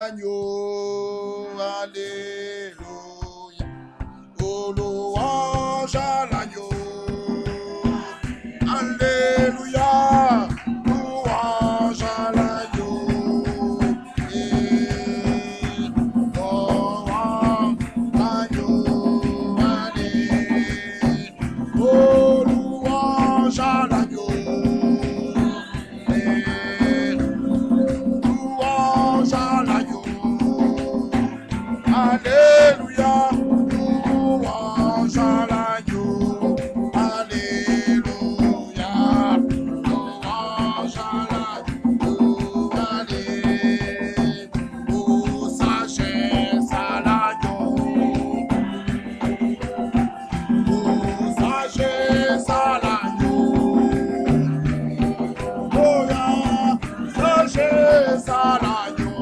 L'agneau, alléluia. Oh, louange à l'agneau. Alléluia. Louange à l'agneau. Et louange l'agneau. Allez. Oh, louange à l'agneau. Et louange à l'agneau. Alléluia, louange à l'agneau. Alléluia, louange à l'agneau. Allez, oh sagesse à l'agneau. Oh sagesse à l'agneau. Oh yeah, sagesse à l'agneau.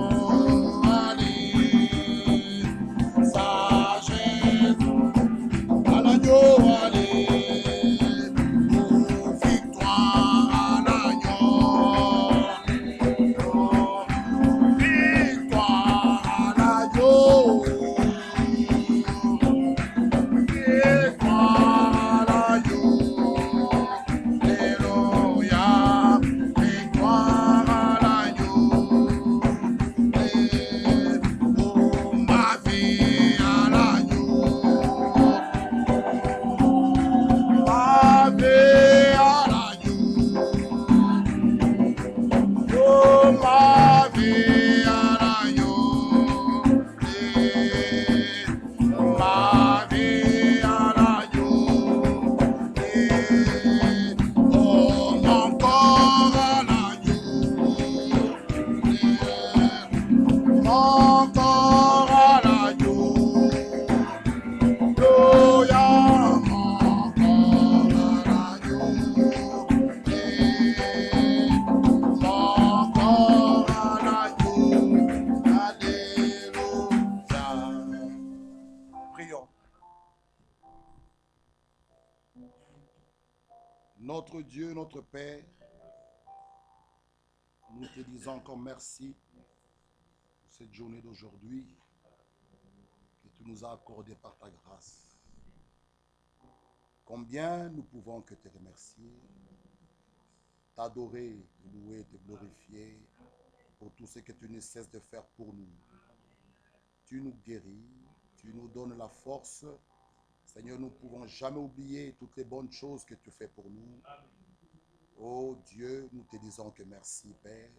Notre Dieu, notre Père, nous te disons encore merci pour cette journée d'aujourd'hui que tu nous as accordée par ta grâce. Combien nous pouvons que te remercier, t'adorer, te louer, te glorifier pour tout ce que tu ne cesses de faire pour nous. Tu nous guéris, tu nous donnes la force. Seigneur, nous ne pouvons jamais oublier toutes les bonnes choses que tu fais pour nous. Oh Dieu, nous te disons que merci, Père.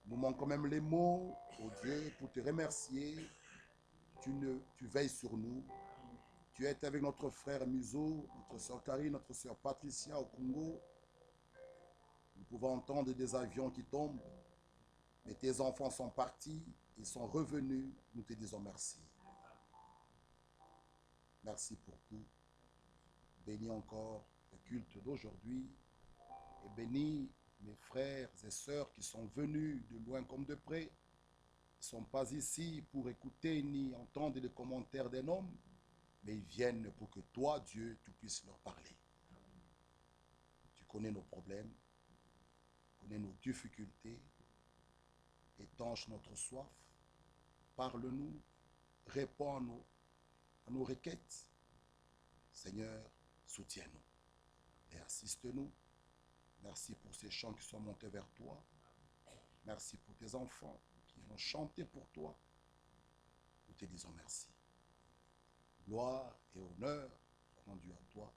Nous manquons même les mots, oh Dieu, pour te remercier. Tu veilles sur nous. Tu es avec notre frère Muzo, notre soeur Karine, notre soeur Patricia au Congo. Nous pouvons entendre des avions qui tombent. Mais tes enfants sont partis, ils sont revenus. Nous te disons merci. Merci pour tout. Bénis encore le culte d'aujourd'hui. Et bénis mes frères et sœurs qui sont venus de loin comme de près. Ils ne sont pas ici pour écouter ni entendre les commentaires d'un homme, mais ils viennent pour que toi, Dieu, tu puisses leur parler. Tu connais nos problèmes, tu connais nos difficultés, étanche notre soif, parle-nous, réponds à nos requêtes. Seigneur, soutiens-nous et assiste-nous. Merci pour ces chants qui sont montés vers toi. Merci pour tes enfants qui vont chanter pour toi. Nous te disons merci. Gloire et honneur soient rendus à toi.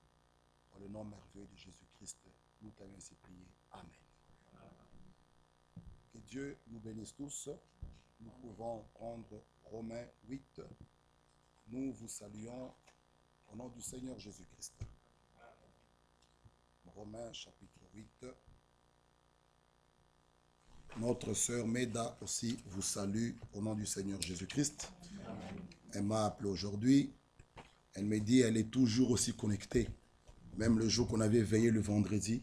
Dans le nom merveilleux de Jésus-Christ, nous t'avons ainsi prié. Amen. Que Dieu nous bénisse tous. Nous pouvons prendre Romains 8. Nous vous saluons au nom du Seigneur Jésus-Christ. Romains chapitre 8. Notre sœur Meda aussi vous salue au nom du Seigneur Jésus-Christ. Elle m'a appelé aujourd'hui. Elle me dit qu'elle est toujours aussi connectée. Même le jour qu'on avait veillé le vendredi,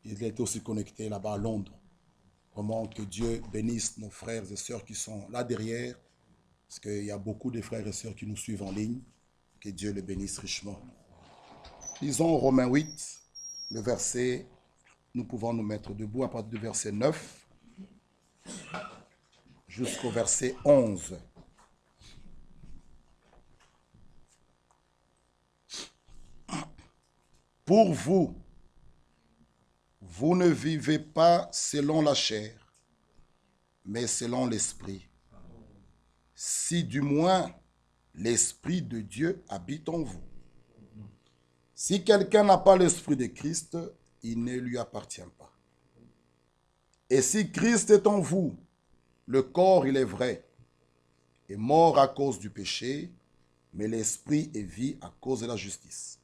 il était aussi connecté là-bas à Londres. Vraiment que Dieu bénisse nos frères et sœurs qui sont là derrière. Parce qu'il y a beaucoup de frères et sœurs qui nous suivent en ligne. Que Dieu les bénisse richement. Lisons Romains 8, le verset, nous pouvons nous mettre debout à partir du verset 9 jusqu'au verset 11. Pour vous, vous ne vivez pas selon la chair, mais selon l'esprit. Si du moins l'esprit de Dieu habite en vous. Si quelqu'un n'a pas l'esprit de Christ, il ne lui appartient pas. Et si Christ est en vous, le corps, il est vrai, est mort à cause du péché, mais l'esprit est vie à cause de la justice.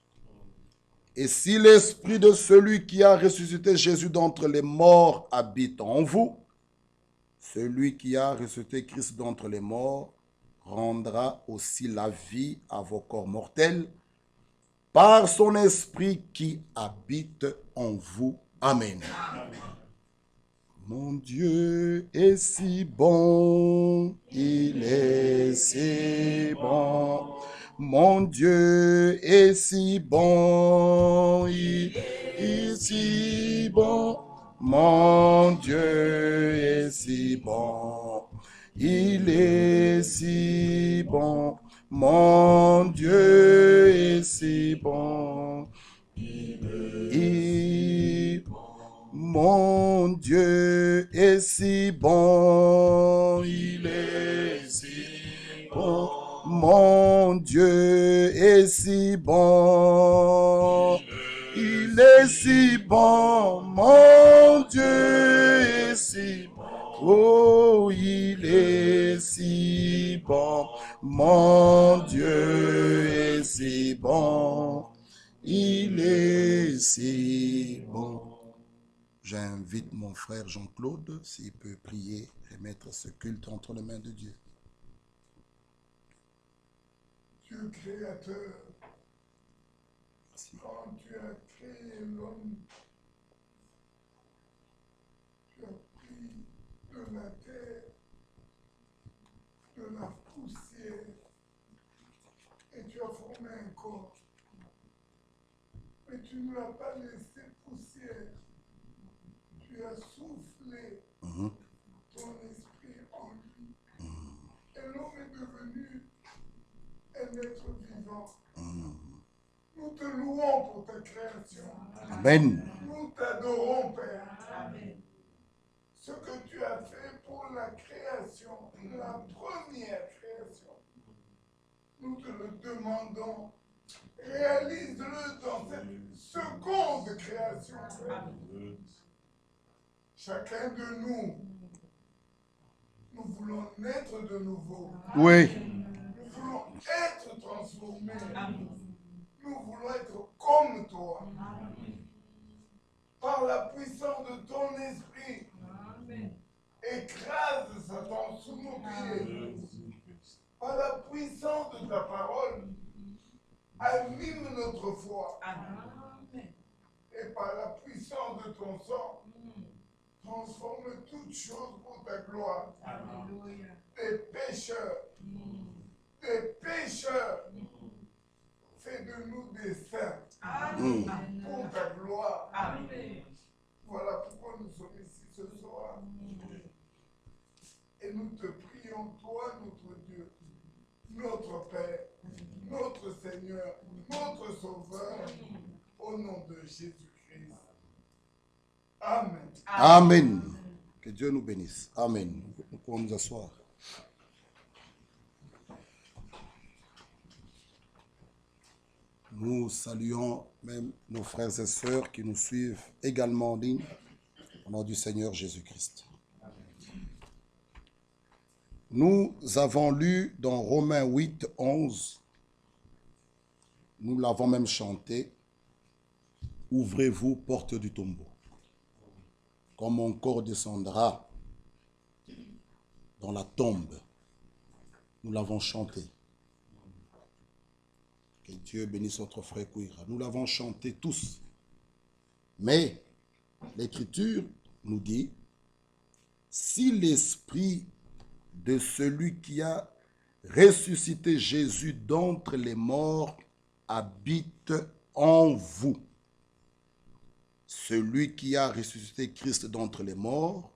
Et si l'esprit de celui qui a ressuscité Jésus d'entre les morts habite en vous, celui qui a ressuscité Christ d'entre les morts rendra aussi la vie à vos corps mortels par son esprit qui habite en vous. Amen. Amen. Mon Dieu est si bon, il est si bon. Mon Dieu est si bon, il est si bon. Mon Dieu est si bon, il est si bon. Mon Dieu est si bon, mon Dieu est si bon, il est si bon. Mon Dieu est si bon, il est si bon. Mon Dieu est si bon, oh, il est si bon. Mon Dieu est si bon, il est si bon. J'invite mon frère Jean-Claude, s'il peut prier et mettre ce culte entre les mains de Dieu. Dieu créateur, quand tu as créé l'homme, tu as pris de la terre, de la poussière, et tu as formé un corps. Mais tu ne l'as pas laissé poussière. Tu as soufflé ton esprit en lui. Et l'homme est devenu un être vivant. Nous te louons pour ta création. Amen. Nous t'adorons, Père. Amen. Ce que tu as fait pour la création, la première création, nous te le demandons. Réalise-le dans cette seconde création, Père. Chacun de nous voulons naître de nouveau. Oui. Nous voulons être transformés. Nous voulons être comme toi. Par la puissance de ton esprit. Écrase Satan sous nos pieds. Par la puissance de ta parole. Anime notre foi. Et par la puissance de ton sang. Transforme toutes choses pour ta gloire. Alléluia. Des pécheurs. Des pécheurs. Fais de nous des saints. Amen. Pour ta gloire. Amen. Voilà pourquoi nous sommes ici ce soir. Et nous te prions, toi, notre Dieu, notre Père, notre Seigneur, notre Sauveur, au nom de Jésus-Christ. Amen. Amen. Que Dieu nous bénisse. Amen. Nous pouvons nous asseoir. Nous saluons même nos frères et sœurs qui nous suivent également en ligne au nom du Seigneur Jésus-Christ. Nous avons lu dans Romains 8, 11, nous l'avons même chanté, « Ouvrez-vous, porte du tombeau, quand mon corps descendra dans la tombe. » Nous l'avons chanté. Que Dieu bénisse notre frère Kouira. Nous l'avons chanté tous. Mais l'Écriture nous dit, si l'esprit de celui qui a ressuscité Jésus d'entre les morts habite en vous. Celui qui a ressuscité Christ d'entre les morts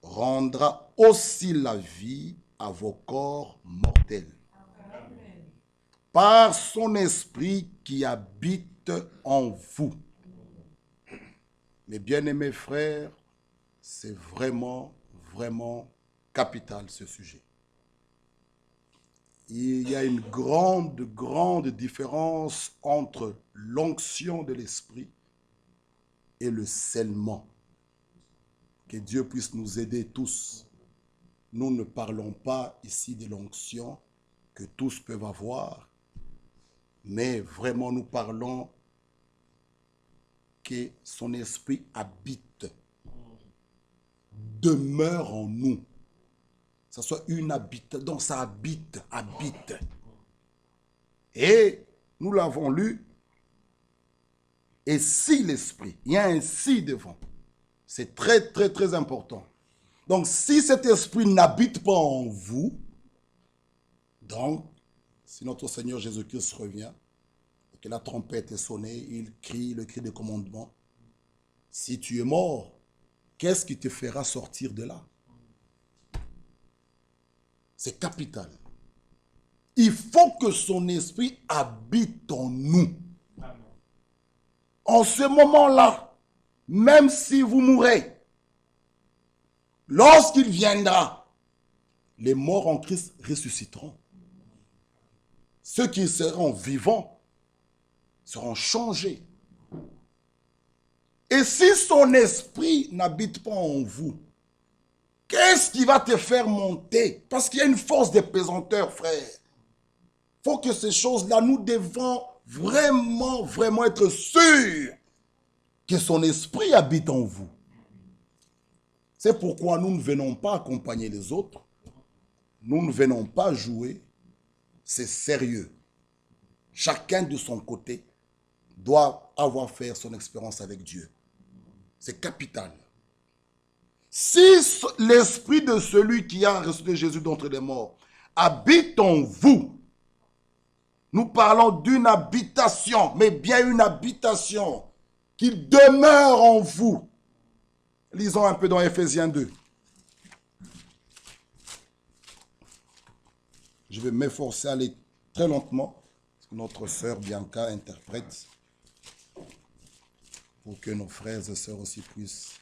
rendra aussi la vie à vos corps mortels. Amen. Par son esprit qui habite en vous. Mes bien-aimés frères, c'est vraiment, vraiment capital ce sujet. Il y a une grande, grande différence entre l'onction de l'esprit et le scellement. Que Dieu puisse nous aider tous. Nous ne parlons pas ici de l'onction que tous peuvent avoir, mais vraiment nous parlons que son esprit habite, demeure en nous. Ça soit une habitation, donc ça habite. Et nous l'avons lu, et si l'esprit, il y a un si devant. C'est très, très, très important. Donc, si cet esprit n'habite pas en vous, donc, si notre Seigneur Jésus-Christ revient, et que la trompette est sonnée, il crie le cri de commandement, si tu es mort, qu'est-ce qui te fera sortir de là? C'est capital. Il faut que son esprit habite en nous. Amen. En ce moment-là, même si vous mourrez, lorsqu'il viendra, les morts en Christ ressusciteront. Ceux qui seront vivants seront changés. Et si son esprit n'habite pas en vous, qu'est-ce qui va te faire monter? Parce qu'il y a une force de pesanteur, frère. Il faut que ces choses-là, nous devons vraiment, vraiment être sûrs que son esprit habite en vous. C'est pourquoi nous ne venons pas accompagner les autres. Nous ne venons pas jouer. C'est sérieux. Chacun de son côté doit avoir fait son expérience avec Dieu. C'est capital. Si l'esprit de celui qui a ressuscité Jésus d'entre les morts habite en vous, nous parlons d'une habitation, mais bien une habitation qui demeure en vous. Lisons un peu dans Éphésiens 2. Je vais m'efforcer à aller très lentement, parce que notre sœur Bianca interprète, pour que nos frères et sœurs aussi puissent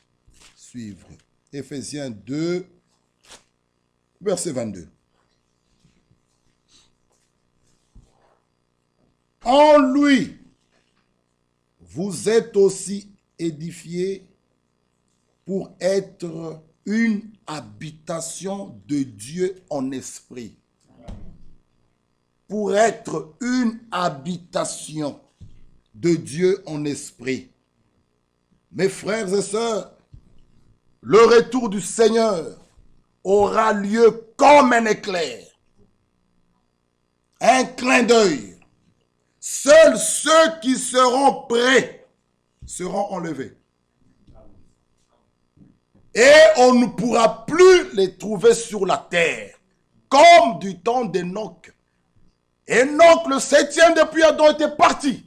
suivre. Éphésiens 2, verset 22. En lui, vous êtes aussi édifiés pour être une habitation de Dieu en esprit. Pour être une habitation de Dieu en esprit. Mes frères et sœurs, le retour du Seigneur aura lieu comme un éclair. Un clin d'œil. Seuls ceux qui seront prêts seront enlevés. Et on ne pourra plus les trouver sur la terre, comme du temps d'Enoch. Enoch, le 7e depuis Adam, était parti.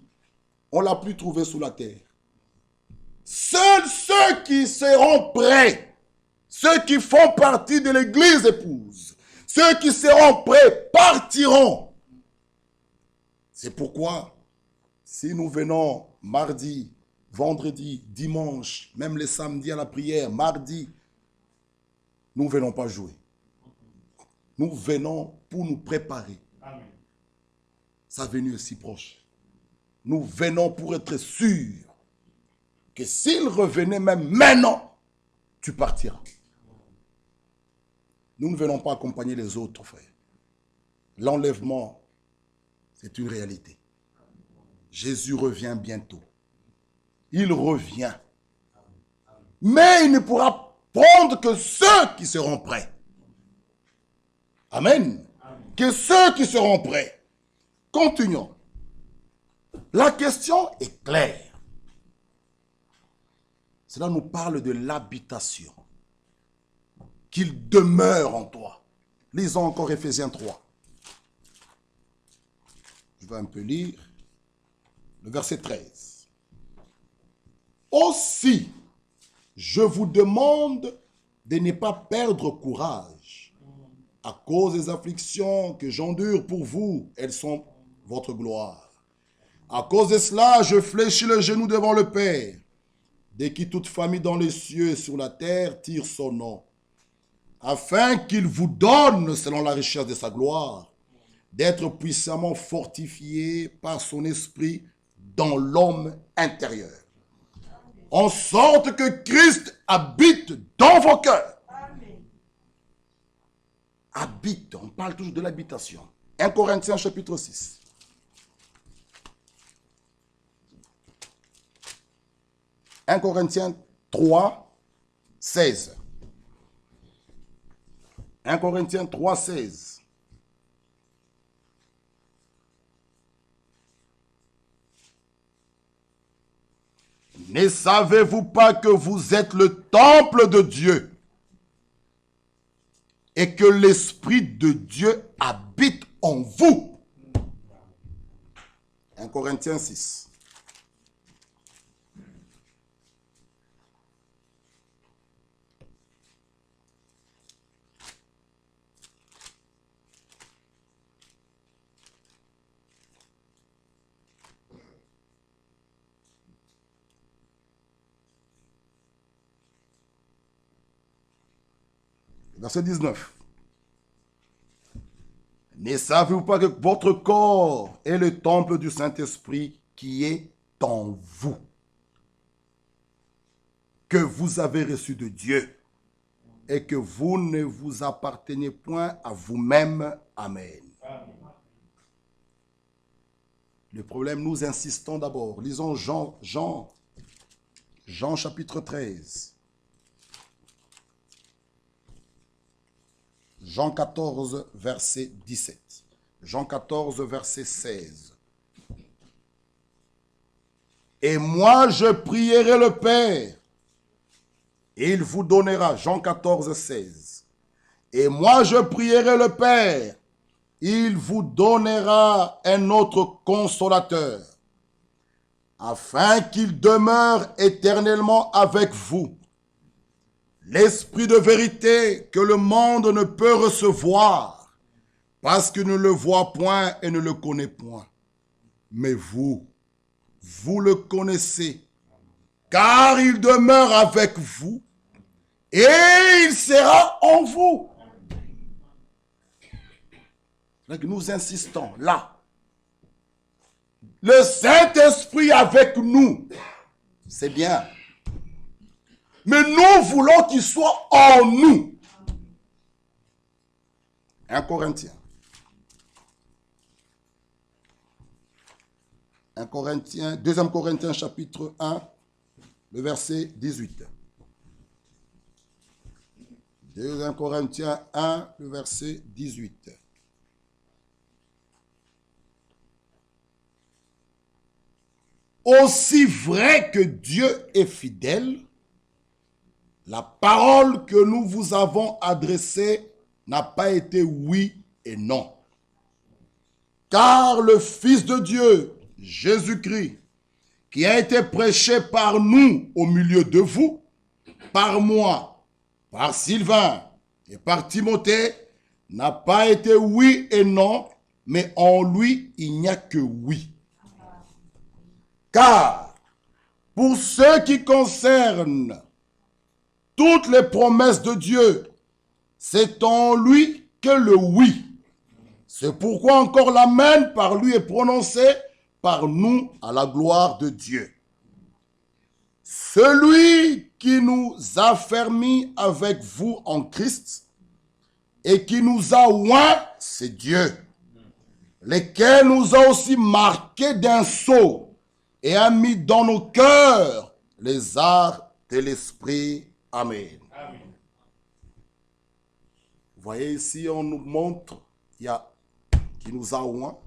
On ne l'a plus trouvé sous la terre. Seuls ceux qui seront prêts, ceux qui font partie de l'église épouse, ceux qui seront prêts partiront. C'est pourquoi, si nous venons mardi, vendredi, dimanche, même les samedis à la prière, mardi, nous ne venons pas jouer. Nous venons pour nous préparer. Amen. Sa venue est si proche. Nous venons pour être sûrs que s'il revenait même maintenant, tu partiras. Nous ne venons pas accompagner les autres, frères. L'enlèvement, c'est une réalité. Jésus revient bientôt. Il revient. Mais il ne pourra prendre que ceux qui seront prêts. Amen. Que ceux qui seront prêts. Continuons. La question est claire. Cela nous parle de l'habitation. Qu'il demeure en toi. Lisons encore Éphésiens 3. Je vais un peu lire le verset 13. Aussi, je vous demande de ne pas perdre courage. À cause des afflictions que j'endure pour vous, elles sont votre gloire. À cause de cela, je fléchis le genou devant le Père, de qui toute famille dans les cieux et sur la terre tire son nom, afin qu'il vous donne, selon la richesse de sa gloire, d'être puissamment fortifié par son esprit dans l'homme intérieur, en sorte que Christ habite dans vos cœurs. Habite, on parle toujours de l'habitation. 1 Corinthiens chapitre 6. « 1 Corinthiens 3, 16. 1 Corinthiens 3, 16. Ne savez-vous pas que vous êtes le temple de Dieu et que l'Esprit de Dieu habite en vous? 1 Corinthiens 6. Verset 19. Ne savez-vous pas que votre corps est le temple du Saint-Esprit qui est en vous, que vous avez reçu de Dieu, et que vous ne vous appartenez point à vous-même. Amen. Le problème, nous insistons d'abord. Lisons Jean chapitre 13. Jean 14, verset 17. Jean 14, verset 16. Et moi, je prierai le Père, et il vous donnera. Jean 14, 16. Et moi, je prierai le Père, il vous donnera un autre consolateur, afin qu'il demeure éternellement avec vous. L'Esprit de vérité que le monde ne peut recevoir, parce qu'il ne le voit point et ne le connaît point. Mais vous le connaissez, car il demeure avec vous et il sera en vous. Donc nous insistons là. Le Saint-Esprit avec nous, c'est bien. Mais nous voulons qu'il soit en nous. 1 Corinthiens. 2 Corinthiens chapitre 1, le verset 18. 2 Corinthiens 1, le verset 18. Aussi vrai que Dieu est fidèle, la parole que nous vous avons adressée n'a pas été oui et non. Car le Fils de Dieu, Jésus-Christ, qui a été prêché par nous au milieu de vous, par moi, par Sylvain et par Timothée, n'a pas été oui et non, mais en lui, il n'y a que oui. Car, pour ce qui concerne toutes les promesses de Dieu, c'est en lui que le oui. C'est pourquoi encore l'amen par lui est prononcé par nous à la gloire de Dieu. Celui qui nous a fermis avec vous en Christ et qui nous a oints, c'est Dieu, lequel nous a aussi marqués d'un sceau et a mis dans nos cœurs les arts de l'Esprit. Amen. Amen. Vous voyez ici, on nous montre, il y a qui nous a oints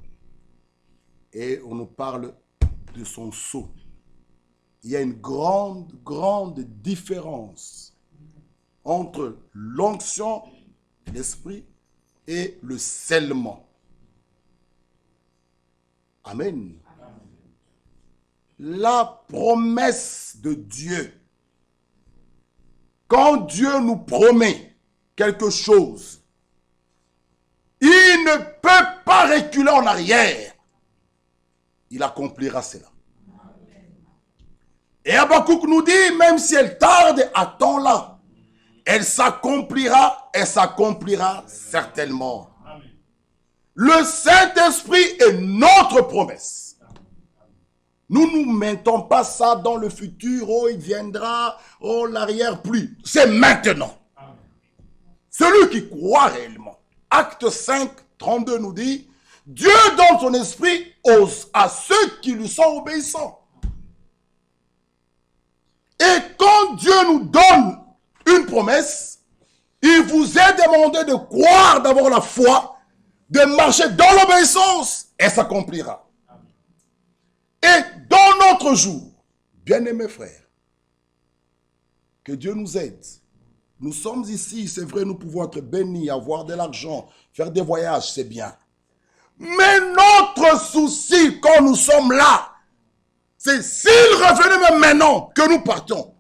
et on nous parle de son sceau. Il y a une grande différence entre l'onction de l'Esprit et le scellement. Amen. Amen. La promesse de Dieu quand Dieu nous promet quelque chose, il ne peut pas reculer en arrière. Il accomplira cela. Et Habakkuk nous dit, même si elle tarde, attends-la. Elle s'accomplira et s'accomplira certainement. Le Saint-Esprit est notre promesse. Nous ne mettons pas ça dans le futur, oh il viendra, oh l'arrière-pluie. C'est maintenant. Celui qui croit réellement. Acte 5, 32 nous dit, Dieu donne son esprit à ceux qui lui sont obéissants. Et quand Dieu nous donne une promesse, il vous est demandé de croire, d'avoir la foi, de marcher dans l'obéissance, et s'accomplira. Et dans notre jour, bien-aimés frères, que Dieu nous aide. Nous sommes ici, c'est vrai, nous pouvons être bénis, avoir de l'argent, faire des voyages, c'est bien. Mais notre souci, quand nous sommes là, c'est s'il revenait même maintenant que nous partons.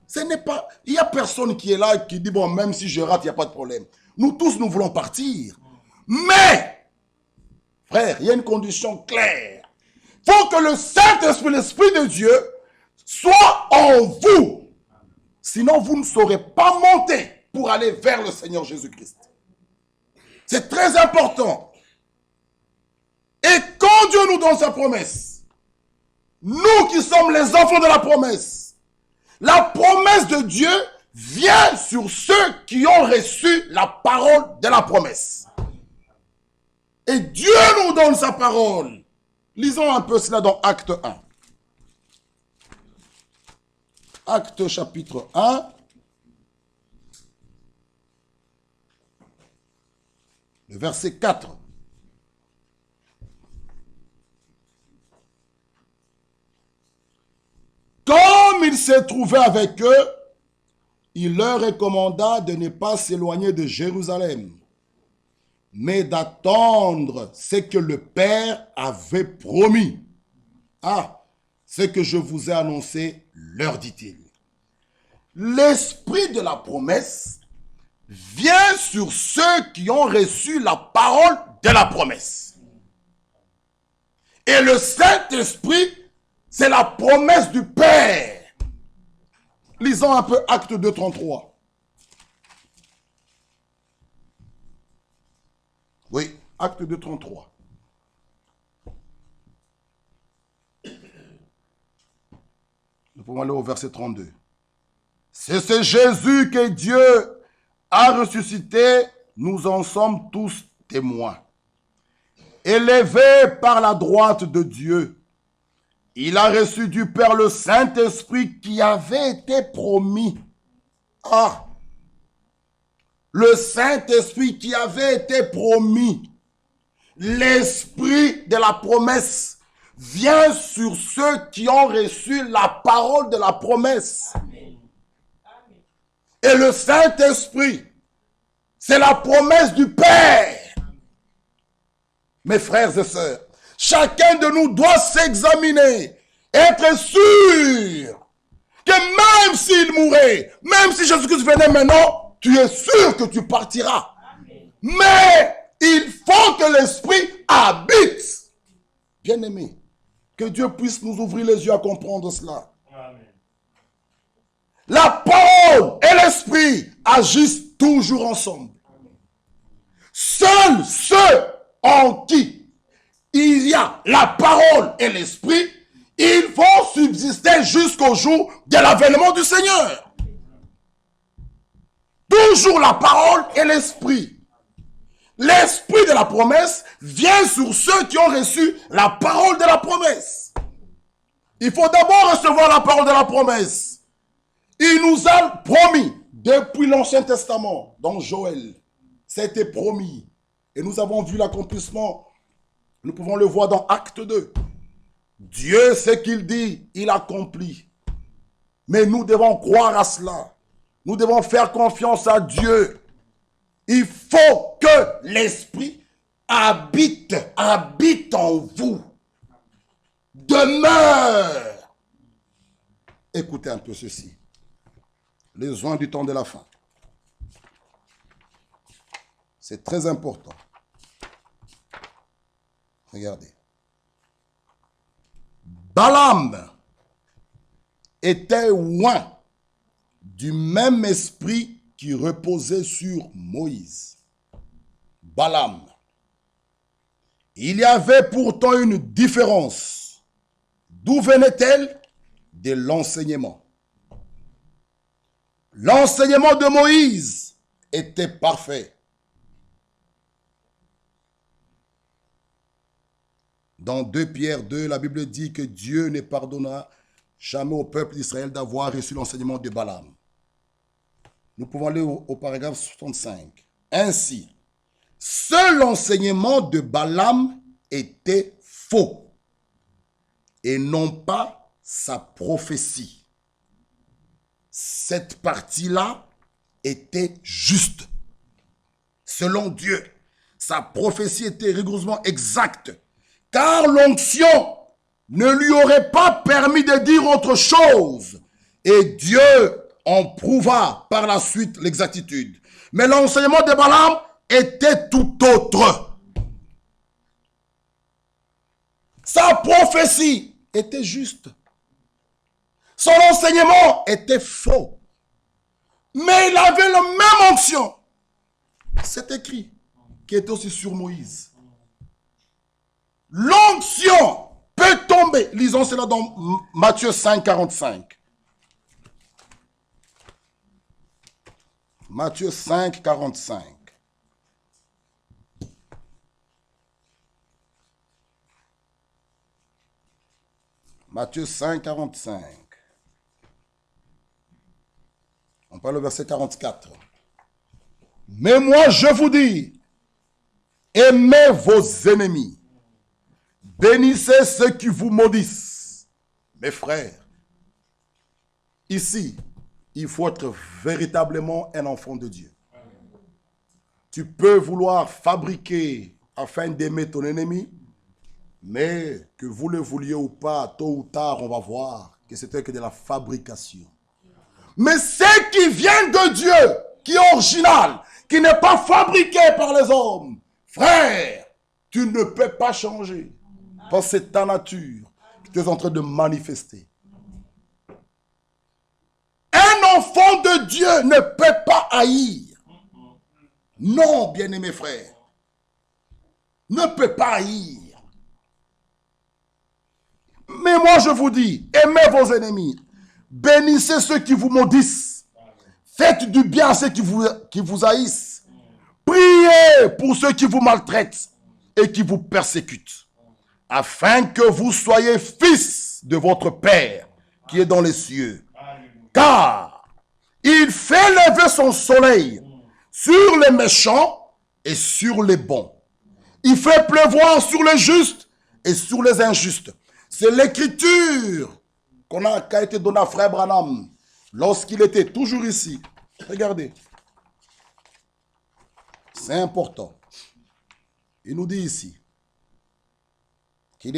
Ce n'est pas, il n'y a personne qui est là et qui dit, bon, même si je rate, il n'y a pas de problème. Nous tous, nous voulons partir. Mais, frère, il y a une condition claire. Il faut que le Saint-Esprit, l'Esprit de Dieu, soit en vous. Sinon, vous ne saurez pas monter pour aller vers le Seigneur Jésus-Christ. C'est très important. Et quand Dieu nous donne sa promesse, nous qui sommes les enfants de la promesse de Dieu vient sur ceux qui ont reçu la parole de la promesse. Et Dieu nous donne sa parole. Lisons un peu cela dans Acte 1. Acte chapitre 1. Le verset 4. Comme il s'est trouvé avec eux, il leur recommanda de ne pas s'éloigner de Jérusalem, mais d'attendre ce que le Père avait promis. Ah, ce que je vous ai annoncé, leur dit-il. L'esprit de la promesse vient sur ceux qui ont reçu la parole de la promesse. Et le Saint-Esprit, c'est la promesse du Père. Lisons un peu Acte 2, 33. Oui, Acte 2, 33. Nous pouvons aller au verset 32. C'est ce Jésus que Dieu a ressuscité, nous en sommes tous témoins. Élevé par la droite de Dieu, il a reçu du Père le Saint-Esprit qui avait été promis. Ah, le Saint-Esprit qui avait été promis. L'Esprit de la promesse vient sur ceux qui ont reçu la parole de la promesse. Amen. Et le Saint-Esprit, c'est la promesse du Père. Mes frères et sœurs, chacun de nous doit s'examiner, être sûr que même s'il mourait, même si Jésus-Christ venait maintenant, tu es sûr que tu partiras. Amen. Mais il faut que l'Esprit habite. Bien-aimé, que Dieu puisse nous ouvrir les yeux à comprendre cela. Amen. La parole et l'Esprit agissent toujours ensemble. Amen. Seuls ceux en qui il y a la parole et l'Esprit, ils vont subsister jusqu'au jour de l'avènement du Seigneur. Toujours la parole et l'Esprit. L'Esprit de la promesse vient sur ceux qui ont reçu la parole de la promesse. Il faut d'abord recevoir la parole de la promesse. Il nous a promis, depuis l'Ancien Testament, dans Joël, c'était promis. Et nous avons vu l'accomplissement. Nous pouvons le voir dans Acte 2. Dieu, ce qu'il dit, il accomplit. Mais nous devons croire à cela. Nous devons faire confiance à Dieu. Il faut que l'Esprit habite en vous. Demeure. Écoutez un peu ceci. les joints du temps de la fin. C'est très important. Regardez. Balaam était oint du même esprit qui reposait sur Moïse. Balaam. Il y avait pourtant une différence. D'où venait-elle? De l'enseignement. L'enseignement de Moïse était parfait. Dans 2 Pierre 2, la Bible dit que Dieu ne pardonnera jamais au peuple d'Israël d'avoir reçu l'enseignement de Balaam. Nous pouvons aller au paragraphe 65. Ainsi, seul l'enseignement de Balaam était faux et non pas sa prophétie. Cette partie-là était juste. Selon Dieu, sa prophétie était rigoureusement exacte, car l'onction ne lui aurait pas permis de dire autre chose. Et Dieu en prouva par la suite l'exactitude. Mais l'enseignement de Balaam était tout autre. Sa prophétie était juste. Son enseignement était faux. Mais il avait la même onction. C'est écrit, qui est aussi sur Moïse. L'onction peut tomber. Lisons cela dans Matthieu 5, 45. Matthieu 5, 45. Matthieu 5, 45. On parle au verset 44. Mais moi, je vous dis, aimez vos ennemis. Bénissez ceux qui vous maudissent. Mes frères, ici, il faut être véritablement un enfant de Dieu. Tu peux vouloir fabriquer afin d'aimer ton ennemi, mais que vous le vouliez ou pas, tôt ou tard, on va voir que c'était que de la fabrication. Mais ce qui vient de Dieu, qui est original, qui n'est pas fabriqué par les hommes, frère, tu ne peux pas changer. Parce que c'est ta nature que tu es en train de manifester. Un enfant de Dieu ne peut pas haïr. Non, bien-aimés frères. Ne peut pas haïr. Mais moi je vous dis, aimez vos ennemis. Bénissez ceux qui vous maudissent. Faites du bien à ceux qui vous haïssent. Priez pour ceux qui vous maltraitent et qui vous persécutent, afin que vous soyez fils de votre Père qui est dans les cieux. Car il fait lever son soleil sur les méchants et sur les bons. Il fait pleuvoir sur les justes et sur les injustes. C'est l'écriture qui a été donnée à Frère Branham lorsqu'il était toujours ici. Regardez. C'est important. Il nous dit ici qu'il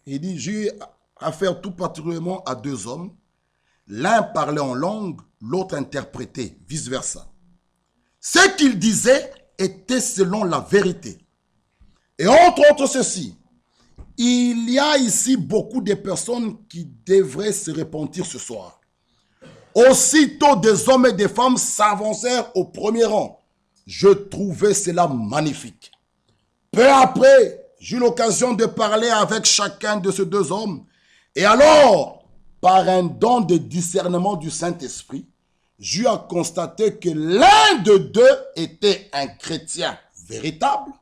il dit, j'ai eu affaire tout particulièrement à 2 hommes. L'un parlait en langue, l'autre interprétait, vice-versa. Ce qu'il disait était selon la vérité. Et entre autres ceci, il y a ici beaucoup de personnes qui devraient se repentir ce soir. Aussitôt des hommes et des femmes s'avancèrent au premier rang. Je trouvais cela magnifique. Peu après, j'ai eu l'occasion de parler avec chacun de ces 2 hommes. Et alors, par un don de discernement du Saint-Esprit, j'ai eu à constater que l'un de 2 était un chrétien véritable,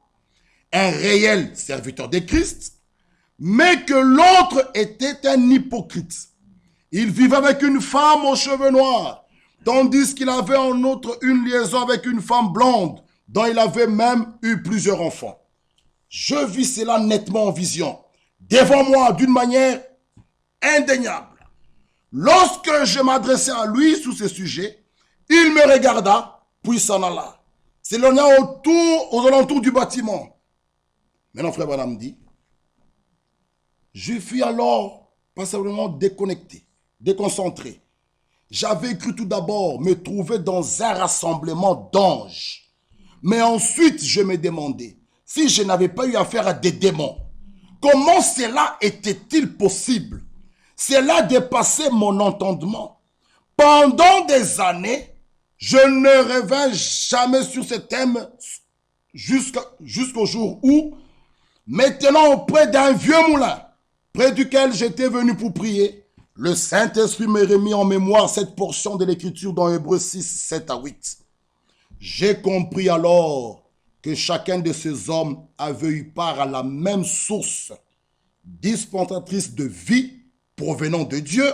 un réel serviteur de Christ, mais que l'autre était un hypocrite. Il vivait avec une femme aux cheveux noirs, tandis qu'il avait en outre une liaison avec une femme blonde, dont il avait même eu plusieurs enfants. Je vis cela nettement en vision, devant moi d'une manière indéniable. Lorsque je m'adressai à lui sur ce sujet, il me regarda, puis s'en alla. S'éloigna aux alentours du bâtiment. Maintenant, frère Branham dit, je fus alors passablement déconnecté, déconcentré. j'avais cru tout d'abord me trouver dans un rassemblement d'anges. Mais ensuite, je me demandais si je n'avais pas eu affaire à des démons. Comment cela était-il possible? Cela dépassait mon entendement. Pendant des années, je ne revins jamais sur ce thème jusqu'au jour où, maintenant auprès d'un vieux moulin, près duquel j'étais venu pour prier, le Saint-Esprit me remis en mémoire cette portion de l'Écriture dans Hébreux 6, 7 à 8. J'ai compris alors que chacun de ces hommes avait eu part à la même source dispensatrice de vie provenant de Dieu.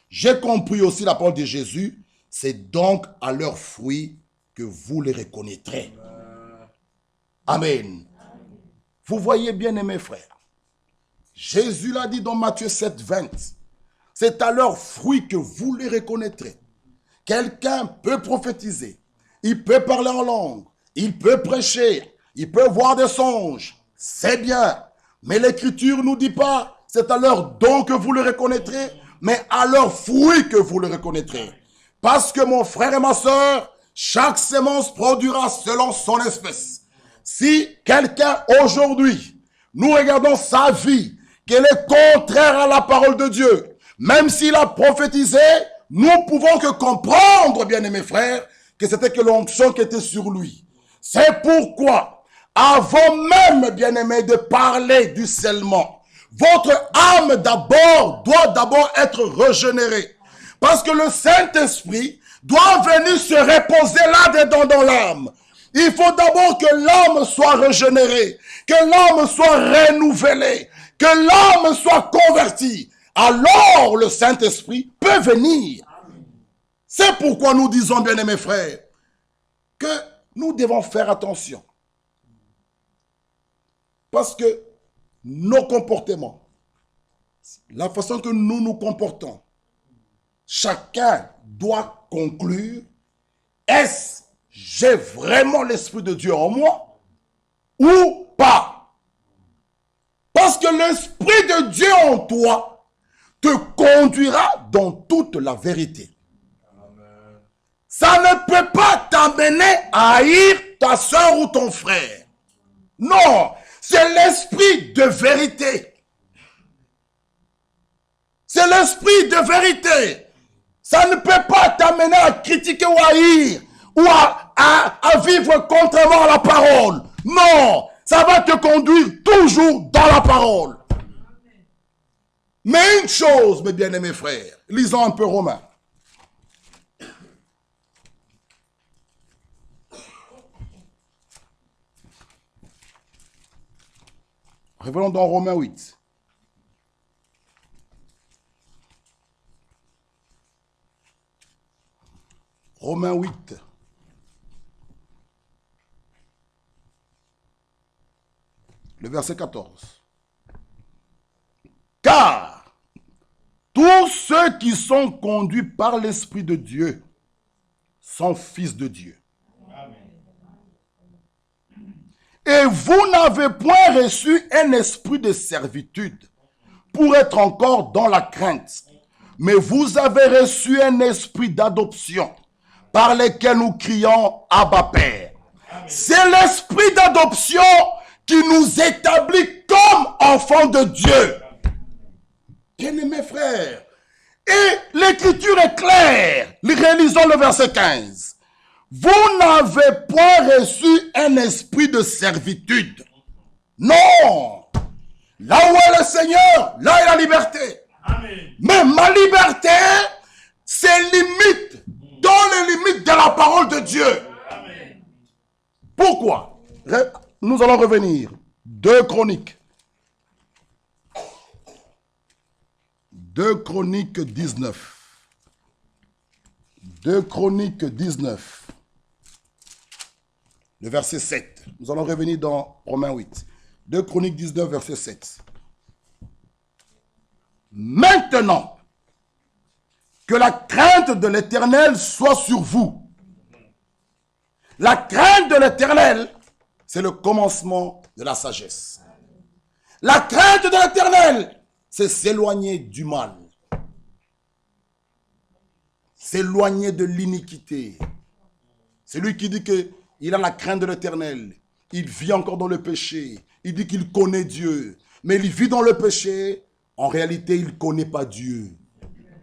J'ai compris aussi la parole de Jésus. C'est donc à leurs fruits que vous les reconnaîtrez. Amen. Vous voyez bien, mes frères, Jésus l'a dit dans Matthieu 7, 20. C'est à leurs fruits que vous les reconnaîtrez. Quelqu'un peut prophétiser, il peut parler en langue, il peut prêcher, il peut voir des songes. C'est bien, mais l'Écriture ne nous dit pas, c'est à leurs dons que vous les reconnaîtrez, mais à leurs fruits que vous les reconnaîtrez. Parce que mon frère et ma soeur, chaque semence produira selon son espèce. Si quelqu'un aujourd'hui, nous regardons sa vie, qu'elle est contraire à la parole de Dieu, même s'il a prophétisé, nous pouvons que comprendre, bien-aimés frères, que c'était que l'onction qui était sur lui. C'est pourquoi, avant même, bien-aimés, de parler du scellement, votre âme doit d'abord être régénérée. Parce que le Saint-Esprit doit venir se reposer là-dedans dans l'âme. Il faut d'abord que l'âme soit régénérée, que l'âme soit renouvelée, que l'âme soit convertie. Alors le Saint-Esprit peut venir. C'est pourquoi nous disons, bien-aimés frères, que nous devons faire attention. Parce que nos comportements, la façon que nous nous comportons, chacun doit conclure, est-ce que j'ai vraiment l'Esprit de Dieu en moi ou pas? Parce que l'Esprit de Dieu en toi te conduira dans toute la vérité. Amen. Ça ne peut pas t'amener à haïr ta soeur ou ton frère. Non, c'est l'Esprit de vérité. C'est l'Esprit de vérité. Ça ne peut pas t'amener à critiquer ou à haïr ou à vivre contrairement à la parole. Non, ça va te conduire toujours dans la parole. Mais une chose, mes bien-aimés frères, lisons un peu Romains. Revenons dans Romains 8. Romains 8. Le verset 14. Car tous ceux qui sont conduits par l'Esprit de Dieu sont fils de Dieu. Amen. Et vous n'avez point reçu un esprit de servitude pour être encore dans la crainte, mais vous avez reçu un esprit d'adoption par lequel nous crions Abba Père. C'est l'esprit d'adoption qui nous établit comme enfants de Dieu. Bien-aimés frères, et l'écriture est claire. Relisons le verset 15. Vous n'avez point reçu un esprit de servitude. Non. Là où est le Seigneur, là est la liberté. Amen. Mais ma liberté, c'est limite dans les limites de la parole de Dieu. Amen. Pourquoi? Nous allons revenir. 2 Chroniques. 2 Chroniques 19. 2 Chroniques 19. Le verset 7. Nous allons revenir dans Romains 8. 2 Chroniques 19, verset 7. Maintenant, que la crainte de l'Éternel soit sur vous. La crainte de l'Éternel, c'est le commencement de la sagesse. La crainte de l'Éternel, c'est s'éloigner du mal. s'éloigner de l'iniquité. C'est lui qui dit qu'il a la crainte de l'Éternel. Il vit encore dans le péché. Il dit qu'il connaît Dieu. Mais il vit dans le péché. En réalité, il ne connaît pas Dieu.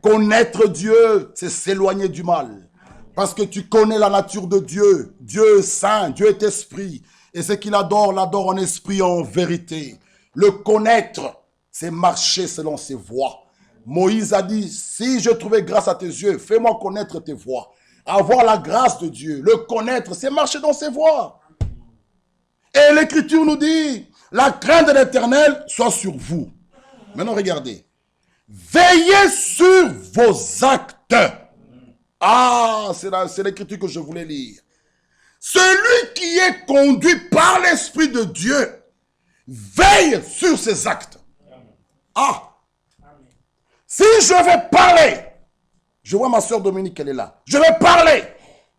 Connaître Dieu, c'est s'éloigner du mal. Parce que tu connais la nature de Dieu. Dieu est saint, Dieu est esprit. Et ce qu'il adore, l'adore en esprit et en vérité. Le connaître, c'est marcher selon ses voies. Moïse a dit, si je trouvais grâce à tes yeux, fais-moi connaître tes voies. Avoir la grâce de Dieu, le connaître, c'est marcher dans ses voies. Et l'Écriture nous dit, la crainte de l'Éternel soit sur vous. Maintenant, regardez. Veillez sur vos actes. Ah, c'est l'Écriture que je voulais lire. Celui qui est conduit par l'Esprit de Dieu veille sur ses actes. Ah, si je vais parler, je vois ma soeur Dominique, elle est là. Je vais parler,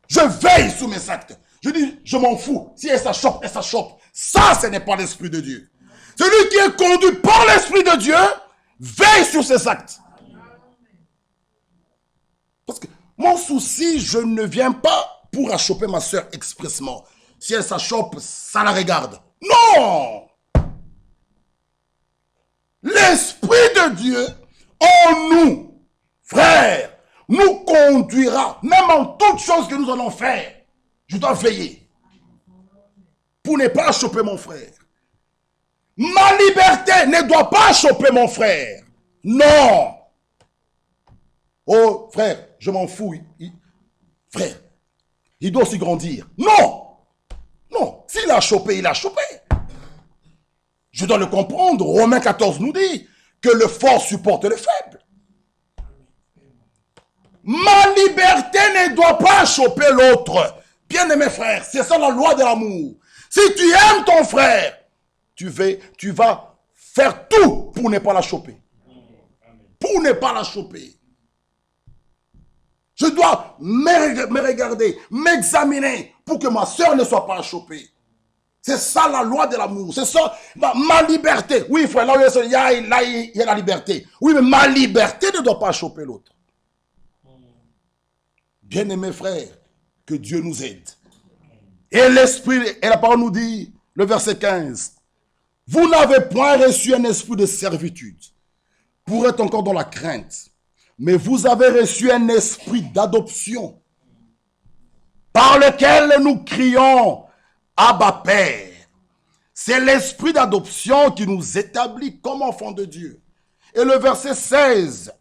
je veille sur mes actes. Je dis, je m'en fous. Si elle s'achoppe, elle s'achoppe. Ça, ce n'est pas l'Esprit de Dieu. Celui qui est conduit par l'Esprit de Dieu veille sur ses actes. Parce que mon souci, je ne viens pas pour achoper ma soeur expressement. Si elle s'achoppe, ça la regarde. Non! L'Esprit de Dieu en nous, frère, nous conduira, même en toutes choses que nous allons faire. Je dois veiller pour ne pas choper mon frère. Ma liberté ne doit pas choper mon frère. Non. Oh, frère, je m'en fous. Frère, il doit aussi grandir. Non. Non. S'il a chopé, il a chopé. Je dois le comprendre. Romains 14 nous dit que le fort supporte le faible. Ma liberté ne doit pas choper l'autre. Bien-aimé frère, c'est ça la loi de l'amour. Si tu aimes ton frère, tu vas faire tout pour ne pas la choper. Pour ne pas la choper. Je dois me regarder, m'examiner pour que ma soeur ne soit pas chopée. C'est ça la loi de l'amour. C'est ça ma liberté. Oui, frère, là il y a la liberté. Oui, mais ma liberté ne doit pas choper l'autre. Bien-aimés frères, que Dieu nous aide. Et l'esprit, et la parole nous dit, le verset 15, vous n'avez point reçu un esprit de servitude pour être encore dans la crainte, mais vous avez reçu un esprit d'adoption par lequel nous crions Abba Père. C'est l'esprit d'adoption qui nous établit comme enfants de Dieu. Et le verset 16,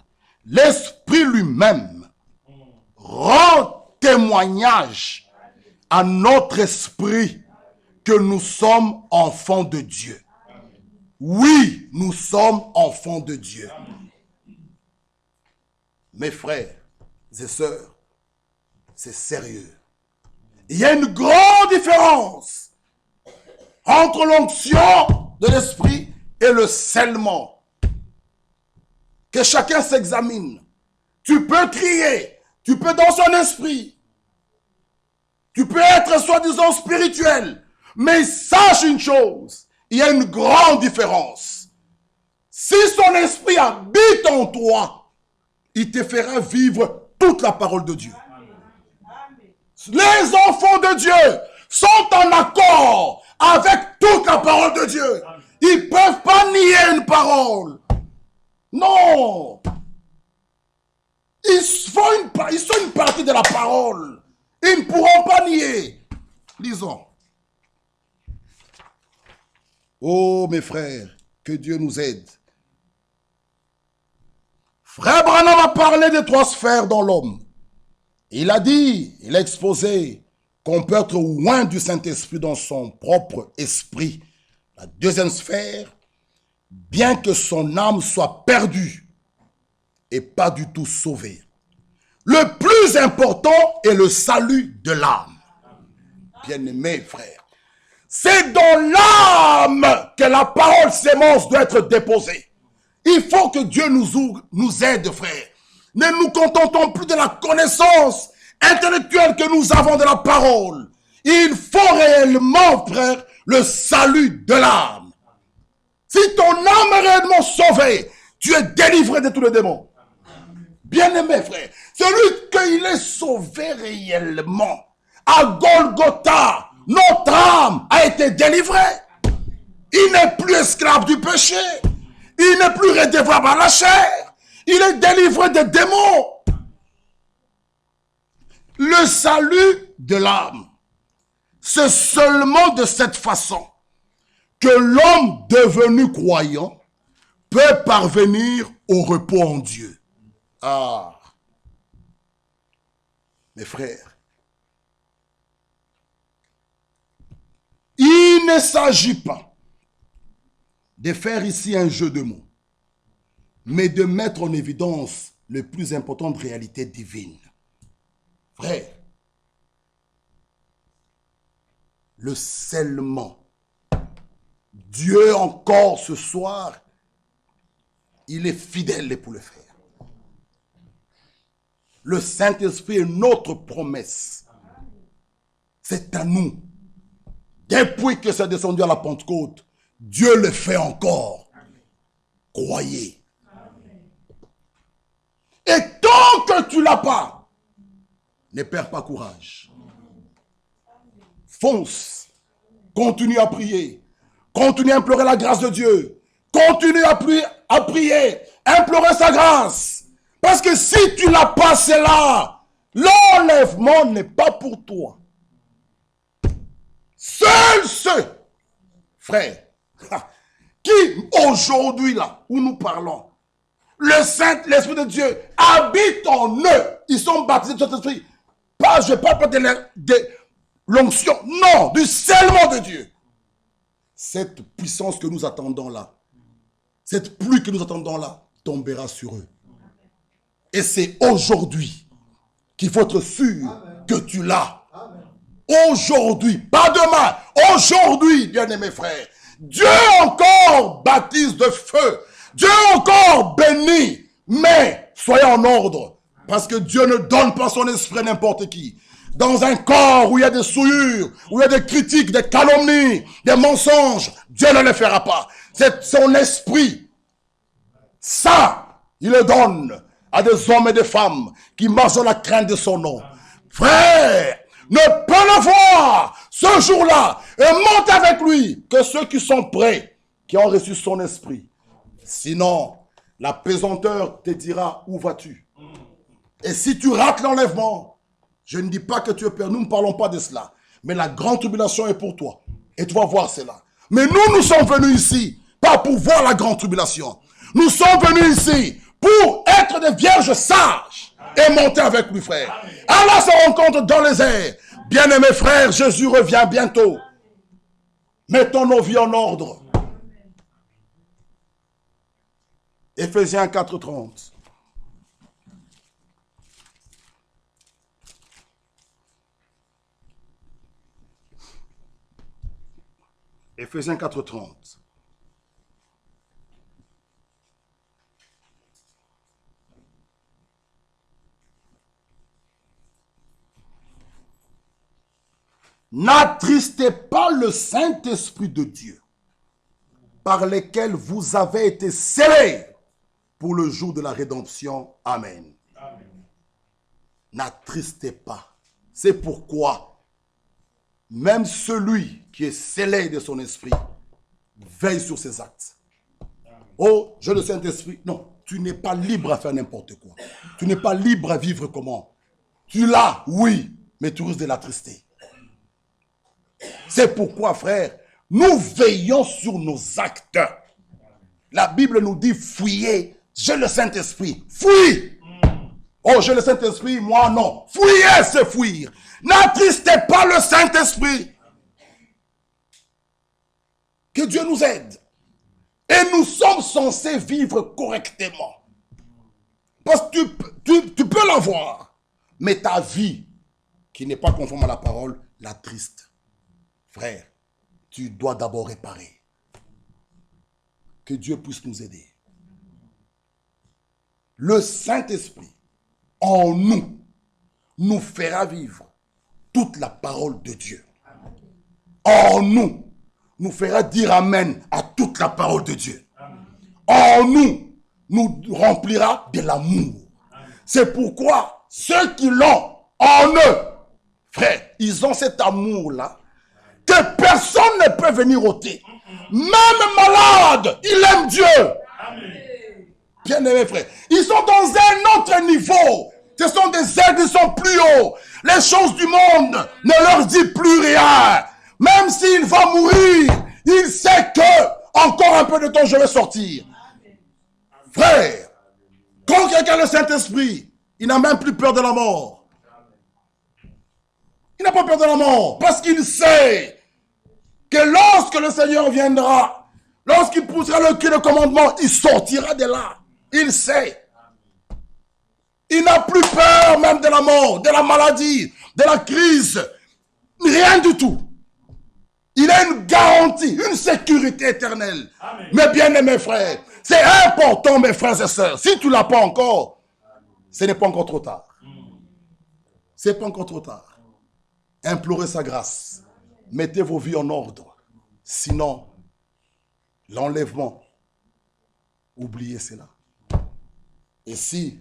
l'esprit lui-même rend témoignage à notre esprit que nous sommes enfants de Dieu. Oui, nous sommes enfants de Dieu. Mes frères et sœurs, c'est sérieux. Il y a une grande différence entre l'onction de l'esprit et le scellement. Que chacun s'examine. Tu peux crier, tu peux dans son esprit. Tu peux être soi-disant spirituel. Mais sache une chose, il y a une grande différence. Si son esprit habite en toi, il te fera vivre toute la parole de Dieu. Les enfants de Dieu sont en accord avec toute la parole de Dieu. Ils ne peuvent pas nier une parole. Non. Ils sont une partie de la parole. Ils ne pourront pas nier. Lisons. Oh mes frères, que Dieu nous aide. Frère Branham a parlé des 3 sphères dans l'homme. Il a exposé qu'on peut être loin du Saint-Esprit dans son propre esprit. La 2e sphère, bien que son âme soit perdue et pas du tout sauvée. Le plus important est le salut de l'âme. Bien-aimés frères, c'est dans l'âme que la parole sémence doit être déposée. Il faut que Dieu nous aide, frères. Ne nous contentons plus de la connaissance intellectuelle que nous avons de la parole. Il faut réellement, frère, le salut de l'âme. Si ton âme est réellement sauvée, tu es délivré de tous les démons. Bien-aimé, frère, si celui qu'il est sauvé réellement. À Golgotha, notre âme a été délivrée. Il n'est plus esclave du péché. Il n'est plus redevable à la chair. Il est délivré des démons. Le salut de l'âme, c'est seulement de cette façon que l'homme devenu croyant peut parvenir au repos en Dieu. Ah, mes frères, il ne s'agit pas de faire ici un jeu de mots, mais de mettre en évidence les plus importantes réalités divines. Frère, le scellement, Dieu encore ce soir, il est fidèle pour le faire. Le Saint-Esprit est notre promesse. C'est à nous. Depuis que c'est descendu à la Pentecôte, Dieu le fait encore. Croyez. Et tant que tu ne l'as pas, ne perds pas courage. Fonce. Continue à prier. Continue à implorer la grâce de Dieu. Continue à prier. Implorer sa grâce. Parce que si tu l'as pas, c'est là. L'enlèvement n'est pas pour toi. Seuls ceux, frères, qui aujourd'hui là, où nous parlons, l'Esprit de Dieu habite en eux. Ils sont baptisés de cet esprit. Je ne parle pas de l'onction. Non, du scellement de Dieu. Cette puissance que nous attendons là, cette pluie que nous attendons là, tombera sur eux. Et c'est aujourd'hui qu'il faut être sûr que tu l'as. Aujourd'hui, pas demain, aujourd'hui, bien-aimés frères. Dieu encore baptise de feu. Dieu encore bénit. Mais soyez en ordre. Parce que Dieu ne donne pas son esprit à n'importe qui. Dans un corps où il y a des souillures, où il y a des critiques, des calomnies, des mensonges, Dieu ne le fera pas. C'est son esprit. Ça, il le donne à des hommes et des femmes qui marchent dans la crainte de son nom. Frère, ne peut le voir ce jour-là et monte avec lui que ceux qui sont prêts, qui ont reçu son esprit. Sinon, la pesanteur te dira où vas-tu. Et si tu rates l'enlèvement, je ne dis pas que tu es perdu, nous ne parlons pas de cela. Mais la grande tribulation est pour toi. Et tu vas voir cela. Mais nous sommes venus ici, pas pour voir la grande tribulation. Nous sommes venus ici pour être des vierges sages et monter avec lui, frère. Allah se rencontre dans les airs. Bien-aimés frères, Jésus revient bientôt. Mettons nos vies en ordre. Éphésiens 4:30. Éphésiens 4:30. N'attristez pas le Saint-Esprit de Dieu, par lequel vous avez été scellés pour le jour de la rédemption. Amen. Amen. N'attristez pas. C'est pourquoi même celui qui est scellé de son esprit veille sur ses actes. Oh, j'ai le Saint-Esprit. Non, tu n'es pas libre à faire n'importe quoi. Tu n'es pas libre à vivre comment. Tu l'as, oui, mais tu risques de l'attrister. C'est pourquoi, frère, nous veillons sur nos actes. La Bible nous dit fouillez. J'ai le Saint-Esprit. Fouille. Oh, j'ai le Saint-Esprit, moi non. Fouiller, c'est fuir. N'attristez pas le Saint-Esprit. Que Dieu nous aide. Et nous sommes censés vivre correctement. Parce que tu peux l'avoir. Mais ta vie, qui n'est pas conforme à la parole, l'attriste. Frère, tu dois d'abord réparer. Que Dieu puisse nous aider. Le Saint-Esprit, en nous, nous fera vivre toute la parole de Dieu. En nous, nous fera dire Amen à toute la parole de Dieu. En nous, nous remplira de l'amour. C'est pourquoi ceux qui l'ont en eux, frère, ils ont cet amour-là que personne ne peut venir ôter. Même malade, il aime Dieu. Bien-aimés frères, ils sont dans un autre niveau. Ce sont des êtres qui sont plus hauts. Les choses du monde ne leur disent plus rien. Même s'il va mourir, il sait que encore un peu de temps je vais sortir. Frère, quand quelqu'un a le Saint-Esprit, il n'a même plus peur de la mort. Il n'a pas peur de la mort parce qu'il sait que lorsque le Seigneur viendra, lorsqu'il poussera le cri de commandement, il sortira de là. Il sait. Il n'a plus peur même de la mort, de la maladie, de la crise. Rien du tout. Il a une garantie, une sécurité éternelle. Amen. Mes bien-aimés frères, c'est important mes frères et sœurs. Si tu ne l'as pas encore, ce n'est pas encore trop tard. Ce n'est pas encore trop tard. Implorez sa grâce. Mettez vos vies en ordre. Sinon, l'enlèvement, oubliez cela. Et si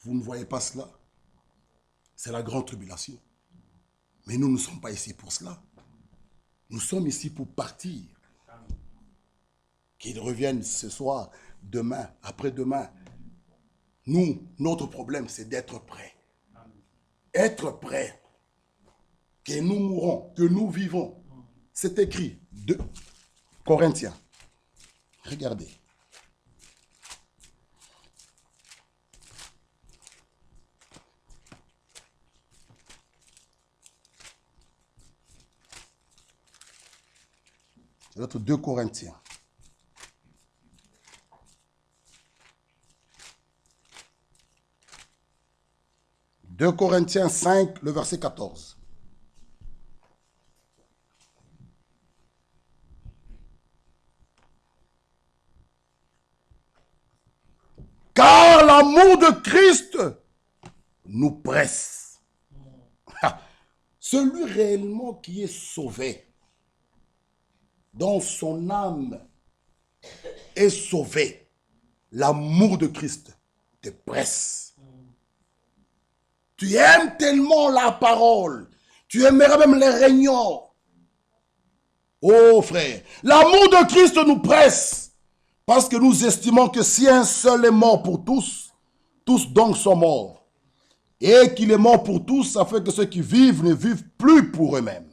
vous ne voyez pas cela, c'est la grande tribulation. Mais nous ne sommes pas ici pour cela. Nous sommes ici pour partir. Qu'ils reviennent ce soir, demain, après-demain. Nous, notre problème, c'est d'être prêts. Être prêts. Que nous mourons, que nous vivons. C'est écrit. 2 Corinthiens. Regardez. C'est notre 2 Corinthiens. « 2 Corinthiens 5, le verset 14. Car l'amour de Christ nous presse. » Celui réellement qui est sauvé, dont son âme est sauvée, l'amour de Christ te presse. Tu aimes tellement la parole, tu aimerais même les réunions. Oh frère, l'amour de Christ nous presse, parce que nous estimons que si un seul est mort pour tous, tous donc sont morts. Et qu'il est mort pour tous, ça fait que ceux qui vivent ne vivent plus pour eux-mêmes,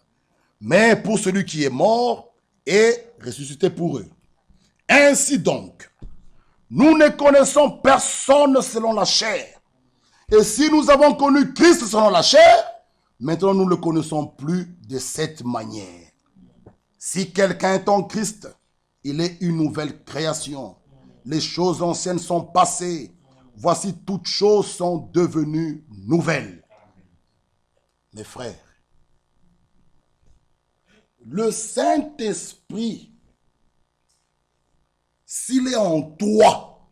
mais pour celui qui est mort et ressuscité pour eux. Ainsi donc, nous ne connaissons personne selon la chair. Et si nous avons connu Christ selon la chair, maintenant nous ne le connaissons plus de cette manière. Si quelqu'un est en Christ, il est une nouvelle création. Les choses anciennes sont passées. Voici, toutes choses sont devenues nouvelles. Mes frères, le Saint-Esprit, s'il est en toi,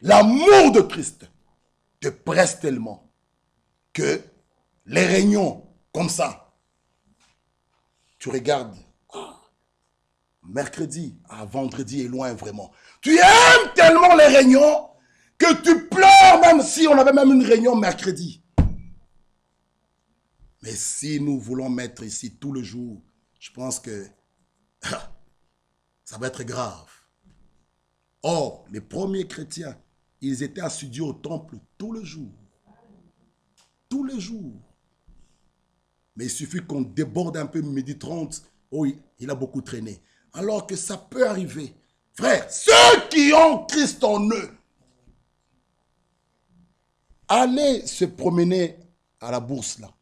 l'amour de Christ te presse tellement que les réunions comme ça, tu regardes, mercredi à vendredi est loin vraiment. Tu aimes tellement les réunions que tu pleures même si on avait même une réunion mercredi. Mais si nous voulons mettre ici tout le jour, je pense que ça va être grave. Or, les premiers chrétiens, ils étaient assidus au temple tous les jours. Tous les jours. Mais il suffit qu'on déborde un peu midi 30. Oh, il a beaucoup traîné. Alors que ça peut arriver. Frère, ceux qui ont Christ en eux, allez se promener à la bourse là.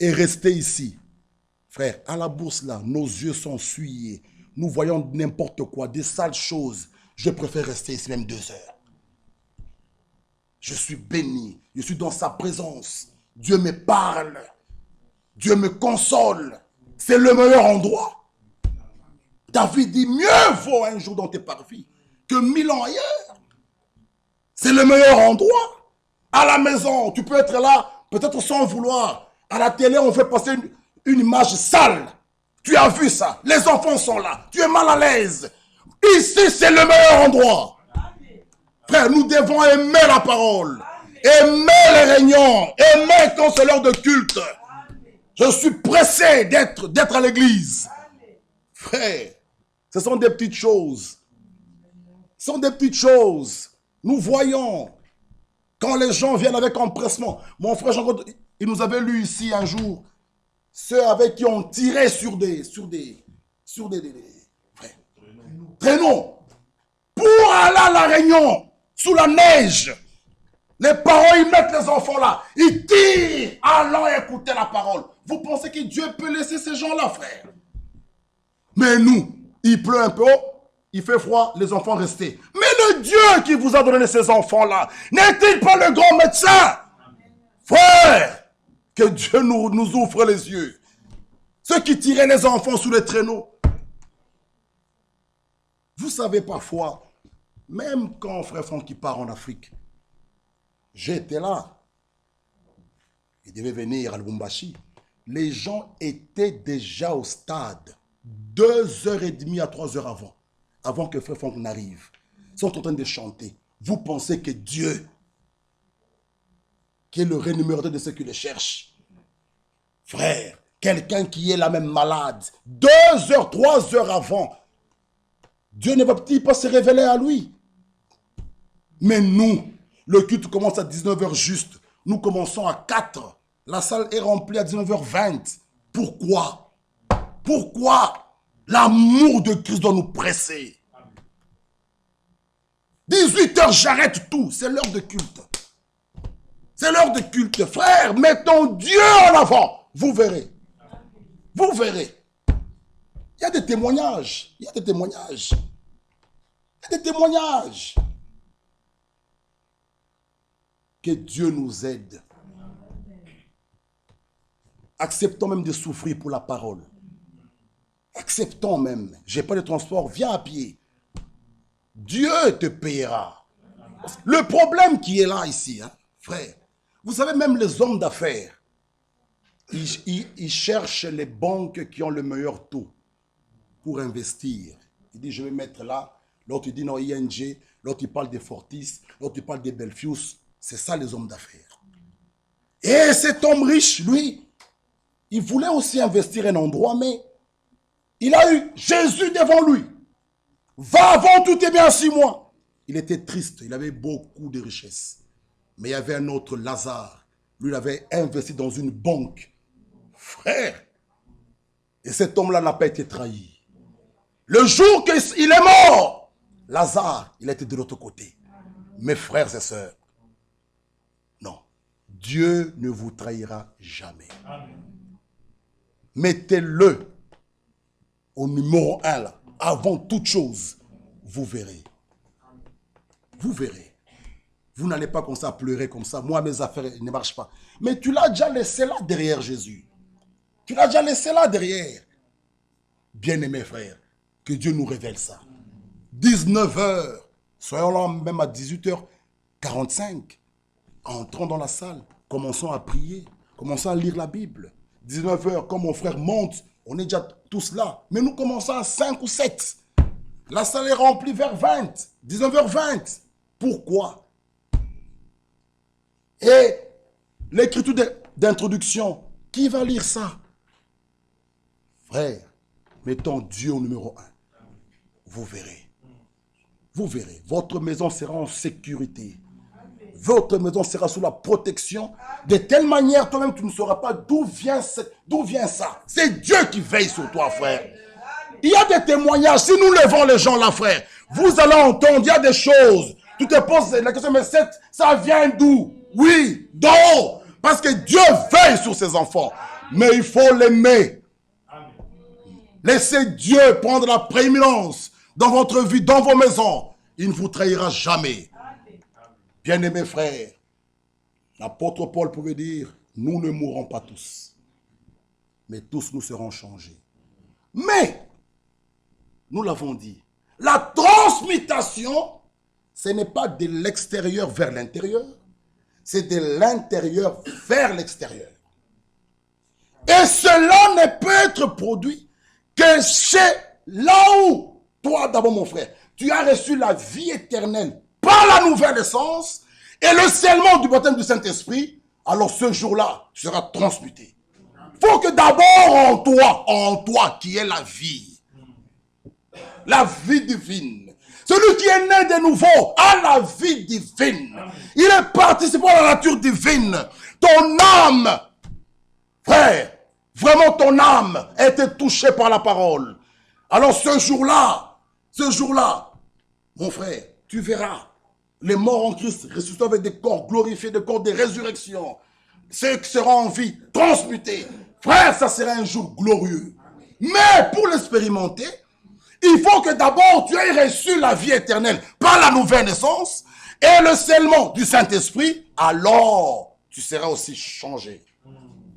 Et rester ici. Frère, à la bourse là, nos yeux sont souillés. Nous voyons n'importe quoi, des sales choses. Je préfère rester ici même 2 heures. Je suis béni. Je suis dans sa présence. Dieu me parle. Dieu me console. C'est le meilleur endroit. David dit, mieux vaut un jour dans tes parvis que 1000 ans ailleurs. C'est le meilleur endroit. À la maison, tu peux être là, peut-être sans vouloir. À la télé, on fait passer une image sale. Tu as vu ça. Les enfants sont là. Tu es mal à l'aise. Ici, c'est le meilleur endroit. Frère, nous devons aimer la parole. Aimez les réunions. Aimez quand c'est l'heure de culte. Je suis pressé d'être à l'église. Frère, ce sont des petites choses. Ce sont des petites choses. Nous voyons quand les gens viennent avec empressement. Mon frère Jean-Claude, il nous avait lu ici un jour ceux avec qui on tirait sur des traîneaux pour aller à la réunion sous la neige. Les parents, ils mettent les enfants là. Ils tirent allant écouter la parole. Vous pensez que Dieu peut laisser ces gens-là, frère? Mais nous, il pleut un peu, il fait froid, les enfants restaient. Mais le Dieu qui vous a donné ces enfants-là, n'est-il pas le grand médecin? Frère, que Dieu nous ouvre les yeux. Ceux qui tiraient les enfants sous les traîneaux. Vous savez parfois, même quand frère Francky part en Afrique, j'étais là. Il devait venir à Lubumbashi. Les gens étaient déjà au stade 2h30 à 3h avant que frère Franck n'arrive. Ils sont en train de chanter. Vous pensez que Dieu, qui est le rémunérateur de ceux qui le cherchent, frère, quelqu'un qui est là même malade, 2h, 3h avant, Dieu ne va-t-il pas se révéler à lui? Mais nous, le culte commence à 19h juste. Nous commençons à 4. La salle est remplie à 19h20. Pourquoi? Pourquoi? L'amour de Christ doit nous presser. 18h, j'arrête tout. C'est l'heure de culte. C'est l'heure de culte. Frère, mettons Dieu en avant. Vous verrez. Vous verrez. Il y a des témoignages. Il y a des témoignages. Il y a des témoignages. Que Dieu nous aide. Acceptons même de souffrir pour la parole. Acceptons même. J'ai pas de transport, viens à pied. Dieu te payera. Le problème qui est là ici, hein, frère, vous savez même les hommes d'affaires, ils cherchent les banques qui ont le meilleur taux pour investir. Il dit je vais mettre là, l'autre il dit non ING, l'autre il parle des Fortis, l'autre il parle des Belfius. C'est ça les hommes d'affaires. Et cet homme riche, lui, il voulait aussi investir un endroit, mais il a eu Jésus devant lui. Va avant tout est bien 6 mois. Il était triste, il avait beaucoup de richesses. Mais il y avait un autre Lazare. Lui, il avait investi dans une banque. Frère. Et cet homme-là n'a pas été trahi. Le jour qu'il est mort, Lazare, il était de l'autre côté. Mes frères et sœurs, non. Dieu ne vous trahira jamais. Amen. Mettez-le au numéro 1 là. Avant toute chose, vous verrez. Vous verrez. Vous n'allez pas comme ça pleurer comme ça. Moi, mes affaires ne marchent pas. Mais tu l'as déjà laissé là derrière Jésus. Tu l'as déjà laissé là derrière. Bien-aimés frères, que Dieu nous révèle ça. 19h, soyons là même à 18h45. Entrons dans la salle, commençons à prier, commençons à lire la Bible. 19h, quand mon frère monte, on est déjà tous là. Mais nous commençons à 5 ou 7. La salle est remplie vers 20, 19h20. Pourquoi? Et l'écriture d'introduction, qui va lire ça? Frère, mettons Dieu au numéro 1. Vous verrez. Vous verrez. Votre maison sera en sécurité. Votre maison sera sous la protection. De telle manière, toi-même, tu ne sauras pas d'où vient ça. C'est Dieu qui veille sur toi, frère. Il y a des témoignages. Si nous levons les gens là, frère, vous allez entendre, il y a des choses. Tu te poses la question, mais ça vient d'où? Oui, d'en haut. Parce que Dieu veille sur ses enfants. Mais il faut l'aimer. Laissez Dieu prendre la prééminence dans votre vie, dans vos maisons. Il ne vous trahira jamais. Bien-aimés frères, l'apôtre Paul pouvait dire, nous ne mourrons pas tous, mais tous nous serons changés. Mais, nous l'avons dit, la transmutation, ce n'est pas de l'extérieur vers l'intérieur, c'est de l'intérieur vers l'extérieur. Et cela ne peut être produit que chez là où, toi d'abord mon frère, tu as reçu la vie éternelle par la nouvelle essence, et le scellement du baptême du Saint-Esprit, alors ce jour-là, tu seras transmuté. Il faut que d'abord en toi, qui est la vie divine. Celui qui est né de nouveau a la vie divine. Il est participant à la nature divine. Ton âme, frère, vraiment ton âme a été touchée par la parole. Alors ce jour-là, mon frère, tu verras les morts en Christ ressuscités avec des corps glorifiés, des corps de résurrection. Ceux qui seront en vie, transmutés. Frère, ça sera un jour glorieux. Mais pour l'expérimenter, il faut que d'abord tu aies reçu la vie éternelle par la nouvelle naissance et le scellement du Saint-Esprit, alors tu seras aussi changé.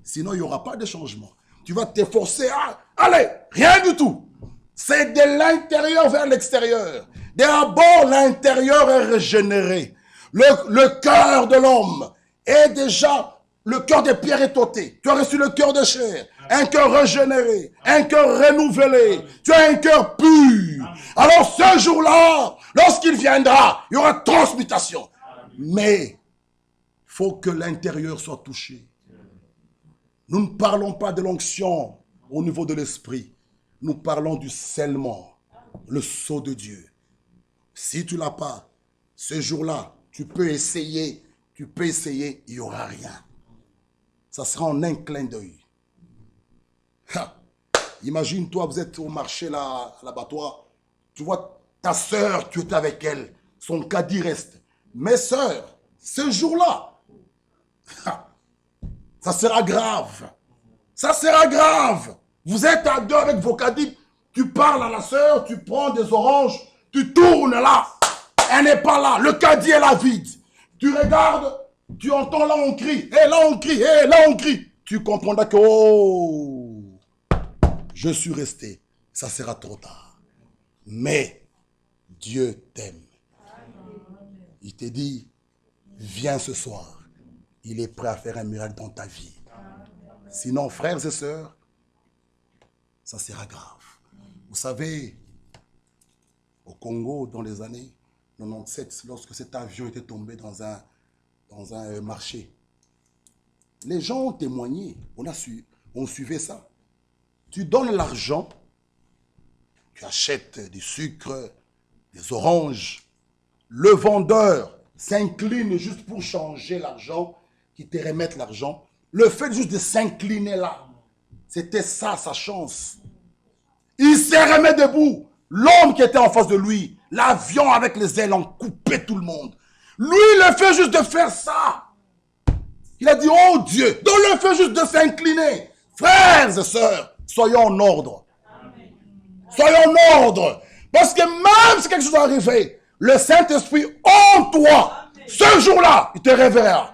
Sinon, il n'y aura pas de changement. Tu vas t'efforcer à... Allez, rien du tout. C'est de l'intérieur vers l'extérieur. D'abord, l'intérieur est régénéré. Le cœur de l'homme est déjà... Le cœur de pierre est ôté. Tu as reçu le cœur de chair. Un cœur régénéré. Un cœur renouvelé. Tu as un cœur pur. Alors ce jour-là, lorsqu'il viendra, il y aura transmutation. Mais il faut que l'intérieur soit touché. Nous ne parlons pas de l'onction au niveau de l'esprit. Nous parlons du scellement, le sceau de Dieu. Si tu ne l'as pas, ce jour-là, tu peux essayer, il n'y aura rien. Ça sera en un clin d'œil. Imagine-toi, vous êtes au marché là, à l'abattoir, tu vois ta sœur, tu étais avec elle, son caddie reste. Mes sœurs, ce jour-là, ça sera grave. Ça sera grave. Vous êtes à deux avec vos caddies, tu parles à la sœur, tu prends des oranges, tu tournes là, elle n'est pas là, le caddie est là vide. Tu regardes, tu entends là on crie, et là on crie, et là on crie. Tu comprendras que, oh, je suis resté. Ça sera trop tard. Mais Dieu t'aime. Il te dit, viens ce soir. Il est prêt à faire un miracle dans ta vie. Sinon, frères et sœurs, ça sera grave. Vous savez, au Congo, dans les années 97, lorsque cet avion était tombé dans un marché, les gens ont témoigné. On suivait ça. Tu donnes l'argent, tu achètes du sucre, des oranges. Le vendeur s'incline juste pour changer l'argent, qui te remette l'argent. Le fait juste de s'incliner là, c'était ça sa chance. Il s'est remis debout. L'homme qui était en face de lui, l'avion avec les ailes en coupait tout le monde. Lui, le fait juste de faire ça. Il a dit, oh Dieu, donc le fait juste de s'incliner. Frères et sœurs, soyons en ordre. Soyons en ordre. Parce que même si quelque chose est arrivé, le Saint-Esprit en toi, ce jour-là, il te réveillera.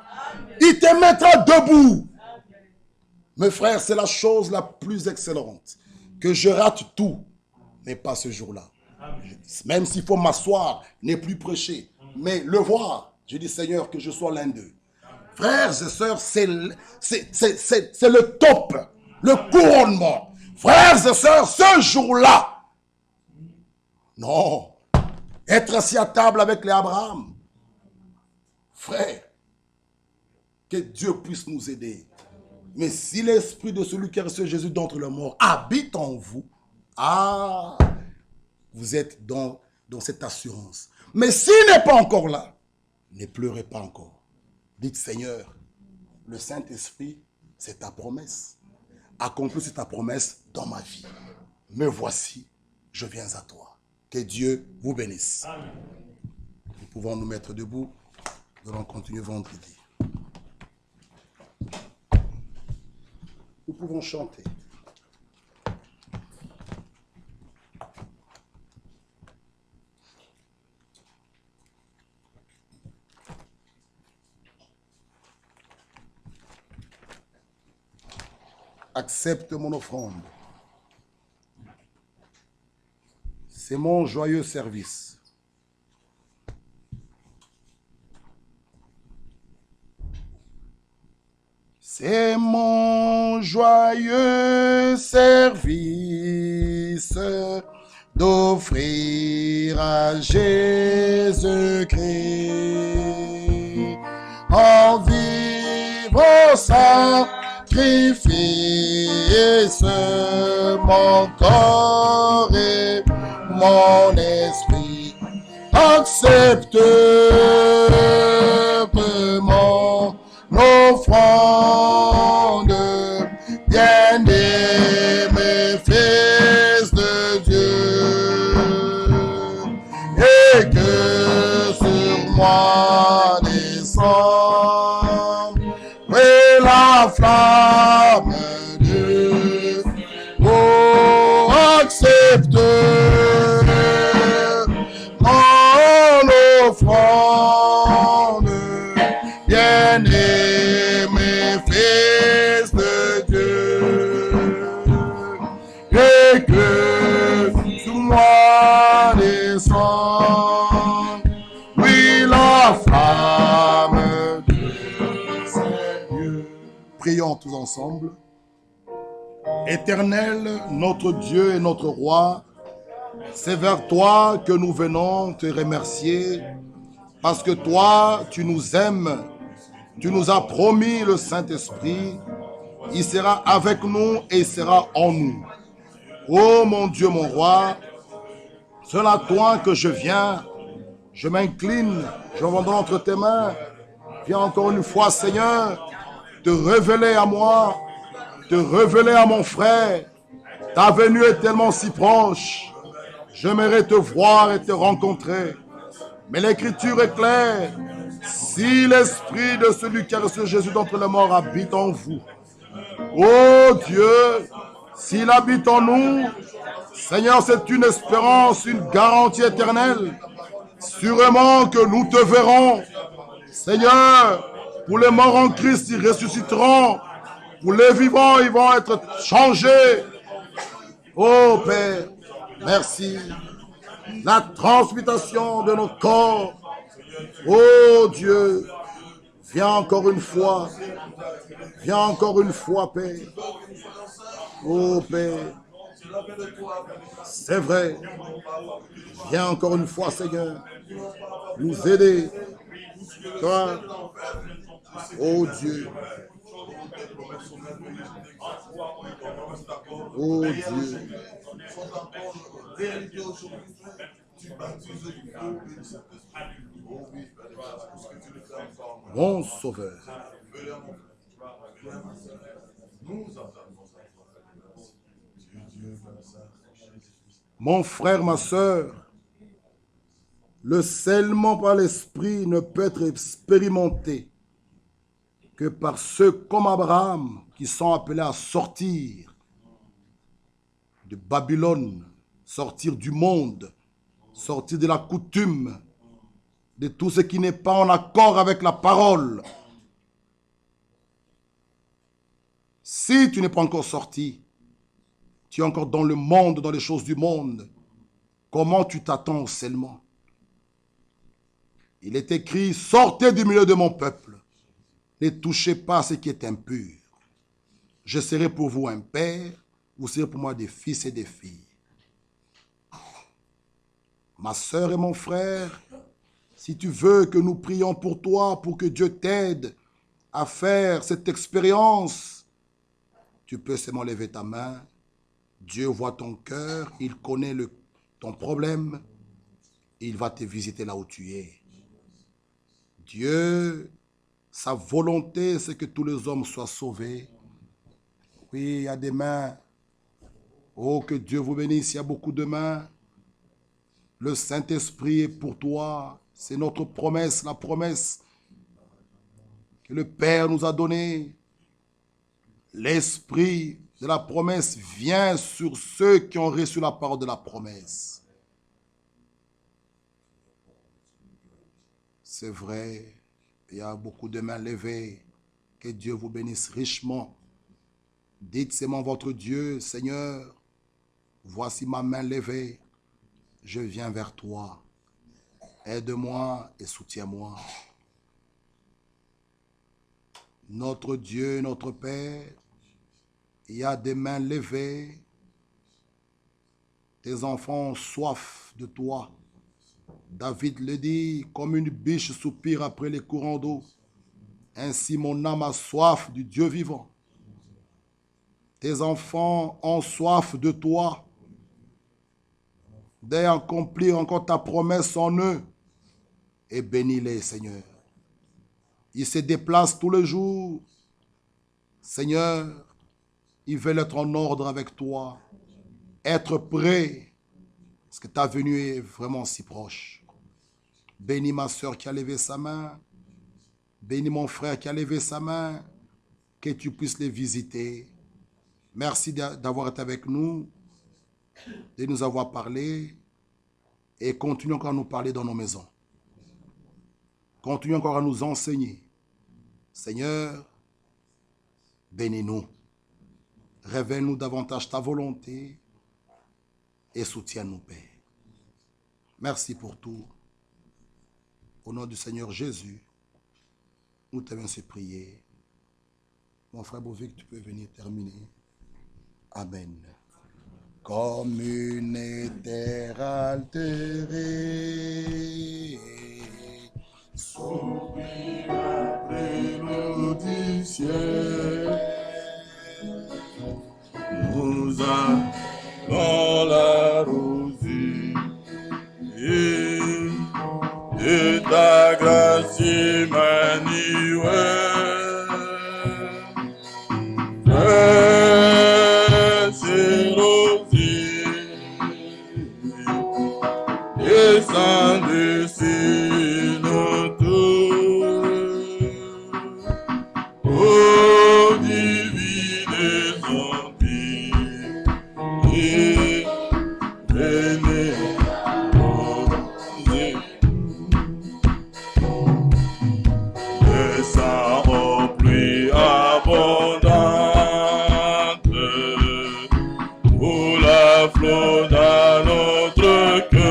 Il te mettra debout. Mes frères, c'est la chose la plus excellente. Que je rate tout, mais pas ce jour-là. Même s'il faut m'asseoir, ne plus prêcher, mais le voir. Je dis, Seigneur, que je sois l'un d'eux. Frères et sœurs, c'est le top, le couronnement. Frères et sœurs, ce jour-là, non, être assis à table avec les Abraham. Frère, que Dieu puisse nous aider. Mais si l'esprit de celui qui a reçu Jésus d'entre les morts habite en vous, vous êtes dans cette assurance. Mais s'il n'est pas encore là, ne pleurez pas encore. Dites, Seigneur, le Saint-Esprit, c'est ta promesse. Accomplis ta promesse dans ma vie. Me voici, je viens à toi. Que Dieu vous bénisse. Amen. Nous pouvons nous mettre debout. Nous allons continuer vendredi. Nous pouvons chanter. Accepte mon offrande. C'est mon joyeux service. C'est mon joyeux service d'offrir à Jésus-Christ en vivre sacrifice, mon corps et mon esprit accepte mon offrande, bien-aimé Fils de Dieu, et que sur moi descend la flamme de oh, accepte mon offrande, bien-aimé Fils de Dieu, et que sur moi descend, oui, la flamme de Dieu. Prions tous ensemble. Éternel, notre Dieu et notre Roi, c'est vers toi que nous venons te remercier, parce que toi, tu nous aimes, tu nous as promis le Saint-Esprit, il sera avec nous et il sera en nous. Oh mon Dieu, mon Roi, c'est à toi que je viens, je m'incline, je m'abandonne entre tes mains. Viens encore une fois, Seigneur, te révéler à moi, te révéler à mon frère. Ta venue est tellement si proche. J'aimerais te voir et te rencontrer. Mais l'écriture est claire. Si l'esprit de celui qui a reçu Jésus d'entre les morts habite en vous, oh Dieu, s'il habite en nous, Seigneur, c'est une espérance, une garantie éternelle. Sûrement que nous te verrons. Seigneur, pour les morts en Christ, ils ressusciteront. Pour les vivants, ils vont être changés. Oh Père, merci. La transmutation de nos corps. Oh Dieu, viens encore une fois. Viens encore une fois, Père. Oh Père, c'est vrai. Viens encore une fois, Seigneur, nous aider. Toi, oh Dieu. Oh Dieu. Mon Sauveur. Mon frère, ma soeur, le scellement par l'Esprit ne peut être expérimenté que par ceux comme Abraham qui sont appelés à sortir de Babylone, sortir du monde, sortir de la coutume, de tout ce qui n'est pas en accord avec la parole. Si tu n'es pas encore sorti, tu es encore dans le monde, dans les choses du monde, comment tu t'attends au scellement? Il est écrit, sortez du milieu de mon peuple, ne touchez pas à ce qui est impur. Je serai pour vous un père, vous serez pour moi des fils et des filles. Ma sœur et mon frère, si tu veux que nous prions pour toi, pour que Dieu t'aide à faire cette expérience, tu peux seulement lever ta main. Dieu voit ton cœur, il connaît ton problème, il va te visiter là où tu es. Dieu, sa volonté, c'est que tous les hommes soient sauvés. Oui, il y a des mains. Oh, que Dieu vous bénisse, il y a beaucoup de mains. Le Saint-Esprit est pour toi. C'est notre promesse, la promesse que le Père nous a donnée. L'Esprit de la promesse vient sur ceux qui ont reçu la parole de la promesse. C'est vrai, il y a beaucoup de mains levées. Que Dieu vous bénisse richement. Dites seulement votre Dieu, Seigneur, voici ma main levée. Je viens vers toi. Aide-moi et soutiens-moi. Notre Dieu, notre Père, il y a des mains levées. Tes enfants ont soif de toi. David le dit, comme une biche soupire après les courants d'eau. Ainsi mon âme a soif du Dieu vivant. Tes enfants ont soif de toi, d'accomplir encore ta promesse en eux. Et bénis-les, Seigneur. Ils se déplacent tous les jours. Seigneur, ils veulent être en ordre avec toi, être prêts, parce que ta venue est vraiment si proche. Bénis ma soeur qui a levé sa main. Bénis mon frère qui a levé sa main. Que tu puisses les visiter. Merci d'avoir été avec nous, de nous avoir parlé, et continue encore à nous parler dans nos maisons. Continue encore à nous enseigner. Seigneur, bénis-nous. Révèle-nous davantage ta volonté et soutiens-nous, Père. Merci pour tout. Au nom du Seigneur Jésus, nous t'avons ainsi prié. Mon frère Bovic, tu peux venir terminer. Amen. Comme une terre altérée, s'ouvrir après l'eau du ciel, nous allons l'arroser de ta grâce Emmanuel. Descendez sur nos tours, ô divines ondes, et venez poser. Descends aux pluies abondantes, pour la flot dans notre cœur.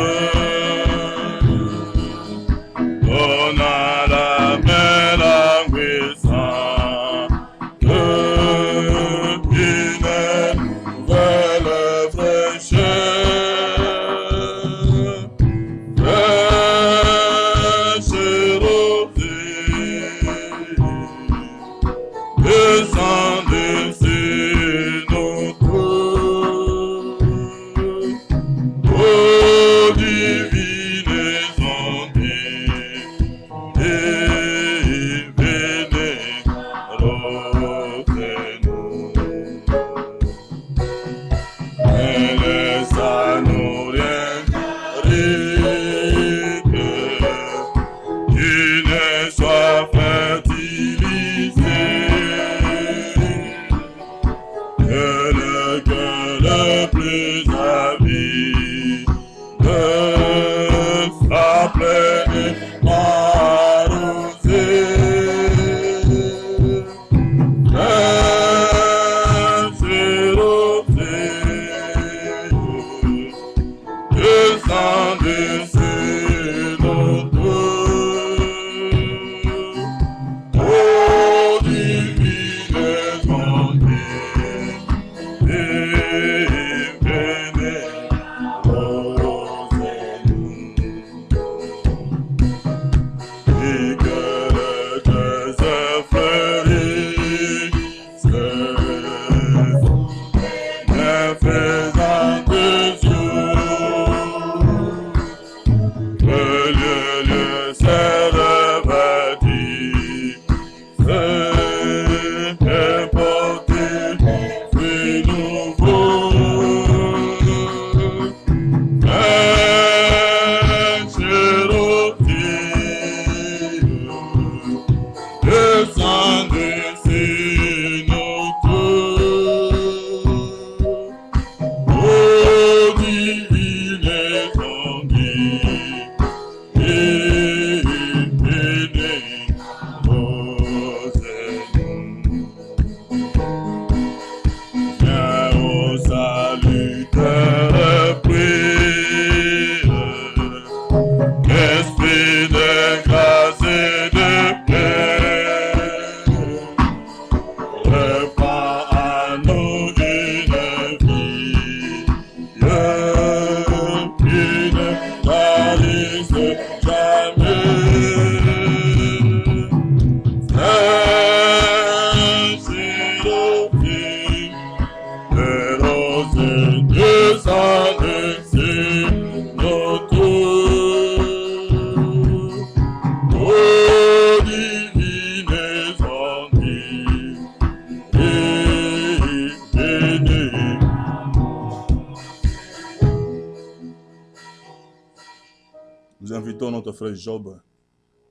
Nous invitons notre frère Job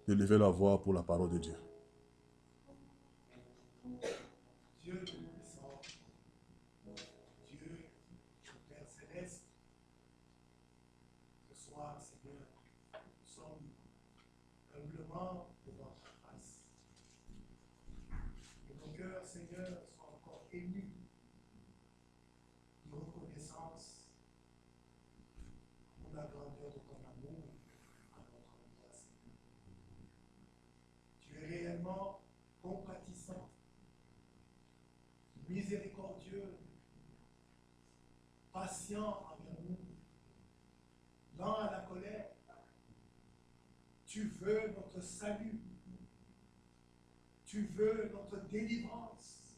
de lever la voix pour la parole de Dieu. Dieu Tout-Puissant, Dieu, Père Céleste, ce soir, Seigneur, nous sommes humblement devant ta face. Et nos cœurs, Seigneur, sont encore émus de reconnaissance pour la grandeur de ton amour à notre endroit, Seigneur. Tu es réellement compatissant, miséricordieux, patient envers nous, lent à la colère. Tu veux notre salut. Tu veux notre délivrance.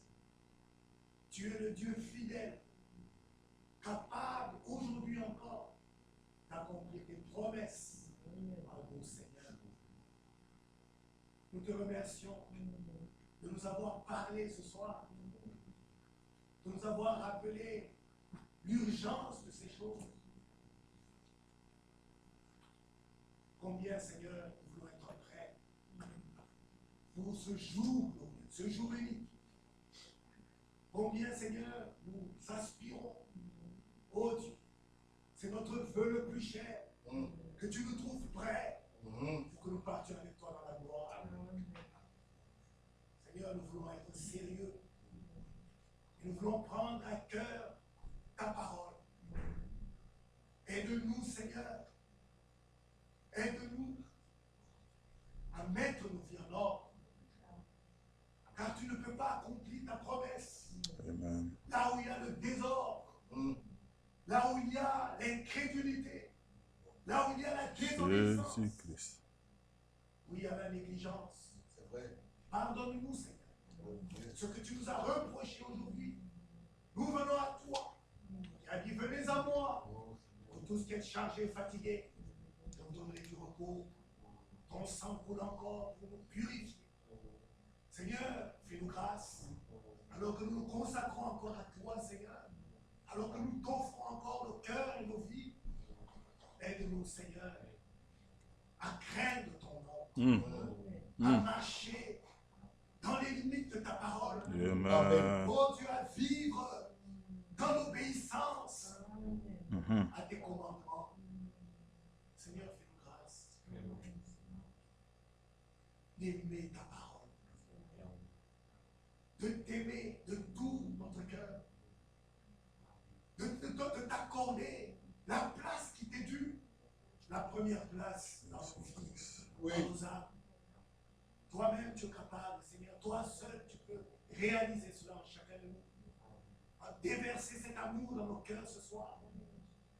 Tu es le Dieu fidèle, capable aujourd'hui encore d'accomplir tes promesses en nous, Seigneur. Nous te remercions de nous avoir parlé ce soir, de nous avoir rappelé l'urgence de ces choses. Combien, Seigneur, nous voulons être prêts pour ce jour, ce jour unique. Combien, Seigneur, nous aspirons, oh Dieu, c'est notre vœu le plus cher, que tu nous trouves prêts pour que nous partions avec toi dans la gloire. Seigneur, nous voulons être sérieux. Et nous voulons prendre à cœur ta parole. Aide-nous, Seigneur. Aide-nous à mettre nos vies en ordre. Car tu ne peux pas accomplir ta promesse. Amen. Là où il y a le désordre, là où il y a l'incrédulité, là où il y a la désobéissance, Jésus-Christ. où il y a la négligence. C'est vrai. Pardonne-nous, Seigneur. Ce que tu nous as reproché aujourd'hui, nous venons à toi. Tu as dit, venez à moi, pour tous qui êtes chargés et fatigués. Je vous donnerai du repos. Ton sang coule encore pour nous purifier. Seigneur, fais-nous grâce. Alors que nous nous consacrons encore à toi, Seigneur. Alors que nous t'offrons encore nos cœurs et nos vies. Aide-nous, Seigneur, à craindre ton nom. À marcher dans les limites de ta parole. Amen. Oh Dieu, à vivre dans l'obéissance à tes commandements. Seigneur, fais-nous grâce d'aimer ta parole, de t'aimer de tout notre cœur, de t'accorder la place qui t'est due, la première place dans nos vies, dans nos âmes. Toi-même, tu es capable, Seigneur. Toi seul, tu peux réaliser cela en chacun de nous. Déverser cet amour dans nos cœurs ce soir.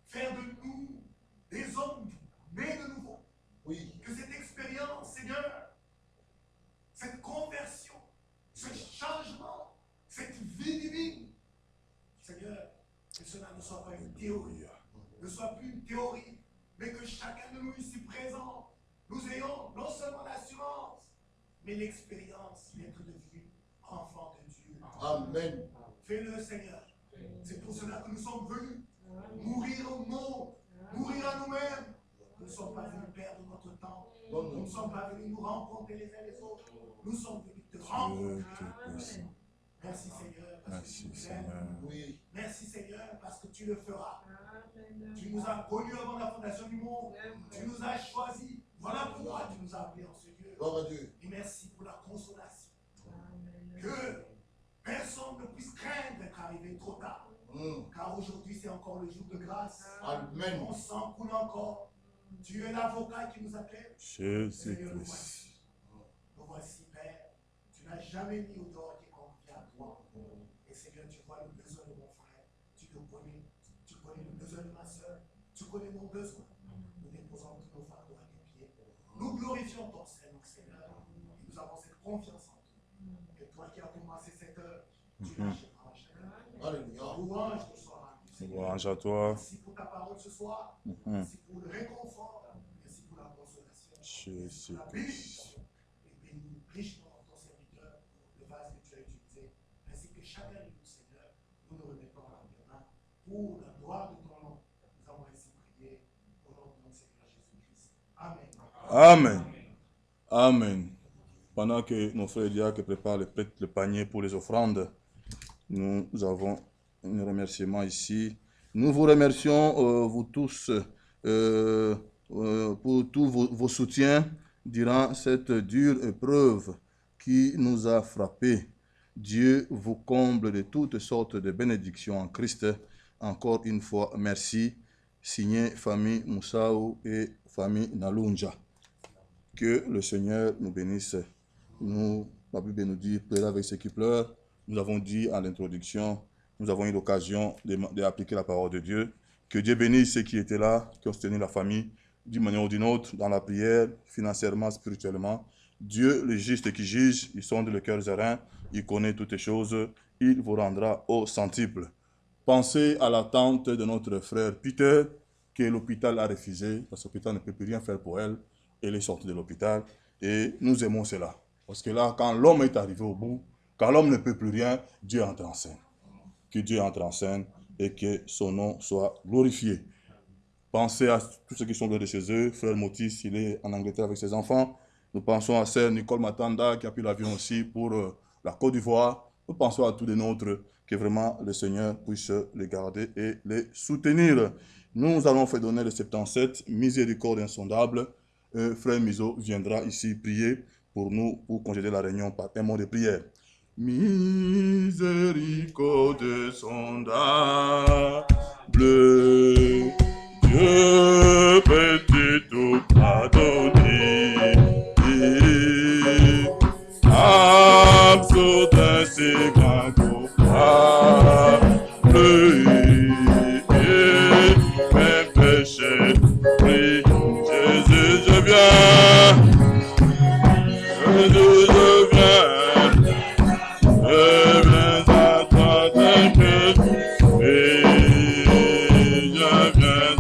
Faire de nous des hommes nés de nouveau. Oui. Que cette expérience, Seigneur, cette conversion, ce changement, cette vie divine, Seigneur, que cela ne soit pas une théorie, ne soit plus une théorie, mais que chacun de nous ici présents, nous ayons non seulement l'assurance, mais l'expérience d'être devenu enfant de Dieu. Amen. Fais-le, Seigneur. C'est pour cela que nous sommes venus mourir au monde, mourir à nous-mêmes. Nous ne sommes pas venus perdre notre temps. Nous ne sommes pas venus nous rencontrer les uns les autres. Nous sommes venus te rencontrer. Merci, Seigneur, parce que tu nous aimes. Oui. Merci, Seigneur, parce que tu le feras. Tu nous as connus avant la fondation du monde. Tu nous as choisis. Voilà pourquoi tu nous as appelés en ce lieu. Gloire à Dieu. Et merci pour la consolation. Que personne ne puisse craindre d'être arrivé trop tard. Car aujourd'hui, c'est encore le jour de grâce. Amen. Mon sang coule encore. Tu es l'avocat qui nous appelle. Seigneur, nous voici, Père. Tu n'as jamais mis au dehors quiconque vient à toi. Et Seigneur, tu vois le besoin de mon frère. Tu le connais. Tu connais le besoin de ma soeur. Tu connais mon besoin. Nous déposons tous nos fardeaux à tes pieds. Nous glorifions ton Seigneur. Et nous avons cette confiance en toi. Et toi qui as commencé cette heure, tu l'achèveras en chacun. Alléluia. Louange te soit rendu, Seigneur. Louange à toi. Merci pour ta parole ce soir. Merci pour le réconfort. Merci pour la consolation. Merci pour la bénédiction. Et bénis richement ton serviteur, le vase que tu as utilisé. Ainsi que chacun de nous, Seigneur, nous nous remettons dans tes mains pour la gloire de ton nom. Nous avons ainsi prié au nom de notre Seigneur Jésus-Christ. Amen. Amen. Amen. Pendant que nos frères diacres préparent le panier pour les offrandes, nous avons un remerciement ici. Nous vous remercions, vous tous, pour tous vos soutiens durant cette dure épreuve qui nous a frappés. Dieu vous comble de toutes sortes de bénédictions en Christ. Encore une fois, merci. Signé famille Moussaou et famille Nalunja. Que le Seigneur nous bénisse. Nous, la Bible nous dit, pleurez avec ceux qui pleurent. Nous avons dit à l'introduction, nous avons eu l'occasion d'appliquer la parole de Dieu. Que Dieu bénisse ceux qui étaient là, qui ont soutenu la famille d'une manière ou d'une autre, dans la prière, financièrement, spirituellement. Dieu, le juste qui juge, il sonde le cœur et reins, il connaît toutes les choses, il vous rendra au centuple. Pensez à l'attente de notre frère Peter, que l'hôpital a refusé, parce que l'hôpital ne peut plus rien faire pour elle. Elle est sortie de l'hôpital, et nous aimons cela. Parce que là, quand l'homme est arrivé au bout, quand l'homme ne peut plus rien, Dieu entre en scène. Que Dieu entre en scène et que son nom soit glorifié. Pensez à tous ceux qui sont de chez eux. Frère Motis, il est en Angleterre avec ses enfants. Nous pensons à sœur Nicole Matanda qui a pris l'avion aussi pour la Côte d'Ivoire. Nous pensons à tous les nôtres, que vraiment le Seigneur puisse les garder et les soutenir. Nous allons faire donner le 77, miséricorde insondable. Frère Mizo viendra ici prier pour nous, pour congédier la réunion par un mot de prière. Miséricorde insondable, Dieu peut tout pardonner. Absurde c'est grand coupable, mes péchés, prie Jésus, je viens, Jésus, je viens à toi, tel que je viens,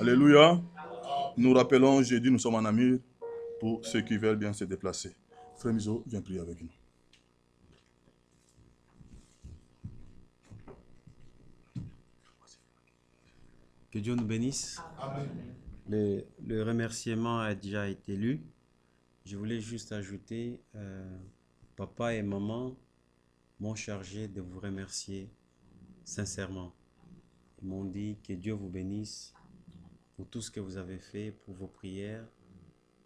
Alléluia. Nous rappelons, jeudi, nous sommes en Namur pour ceux qui veulent bien se déplacer. Frère Mizo, viens prier avec nous. Que Dieu nous bénisse. Amen. Le remerciement a déjà été lu. Je voulais juste ajouter, papa et maman m'ont chargé de vous remercier sincèrement. Ils m'ont dit que Dieu vous bénisse pour tout ce que vous avez fait, pour vos prières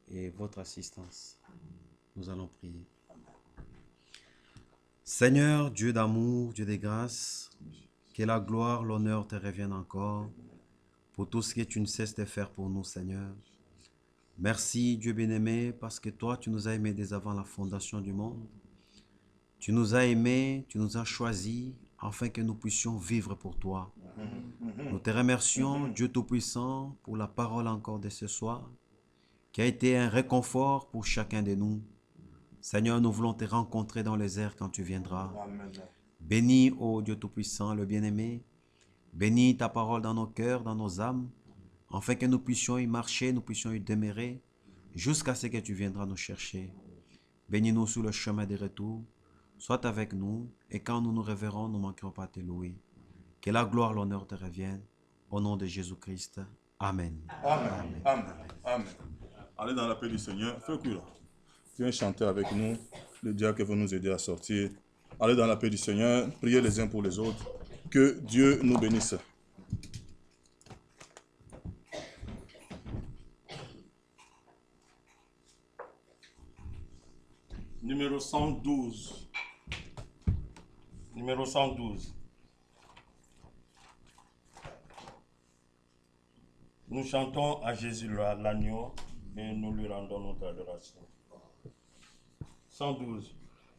et votre assistance. Nous allons prier. Seigneur, Dieu d'amour, Dieu des grâces, que la gloire, l'honneur te reviennent encore pour tout ce que tu ne cesses de faire pour nous, Seigneur. Merci, Dieu bien-aimé, parce que toi, tu nous as aimés dès avant la fondation du monde. Tu nous as aimés, tu nous as choisis, afin que nous puissions vivre pour toi. Nous te remercions, Dieu Tout-Puissant, pour la parole encore de ce soir, qui a été un réconfort pour chacun de nous. Seigneur, nous voulons te rencontrer dans les airs quand tu viendras. Amen. Bénis, ô Dieu Tout-Puissant, le bien-aimé. Bénis ta parole dans nos cœurs, dans nos âmes, afin que nous puissions y marcher, nous puissions y demeurer, jusqu'à ce que tu viendras nous chercher. Bénis-nous sur le chemin des retours. Sois avec nous, et quand nous nous reverrons, nous ne manquerons pas de te louer. Que la gloire, l'honneur te reviennent. Au nom de Jésus-Christ. Amen. Amen. Amen. Amen. Allez dans la paix du Seigneur. Frère Kura, viens chanter avec nous. Le diacre va nous aider à sortir. Allez dans la paix du Seigneur. Priez les uns pour les autres. Que Dieu nous bénisse. Numéro 112. Numéro 112. Nous chantons à Jésus l'agneau et nous lui rendons notre adoration. 112.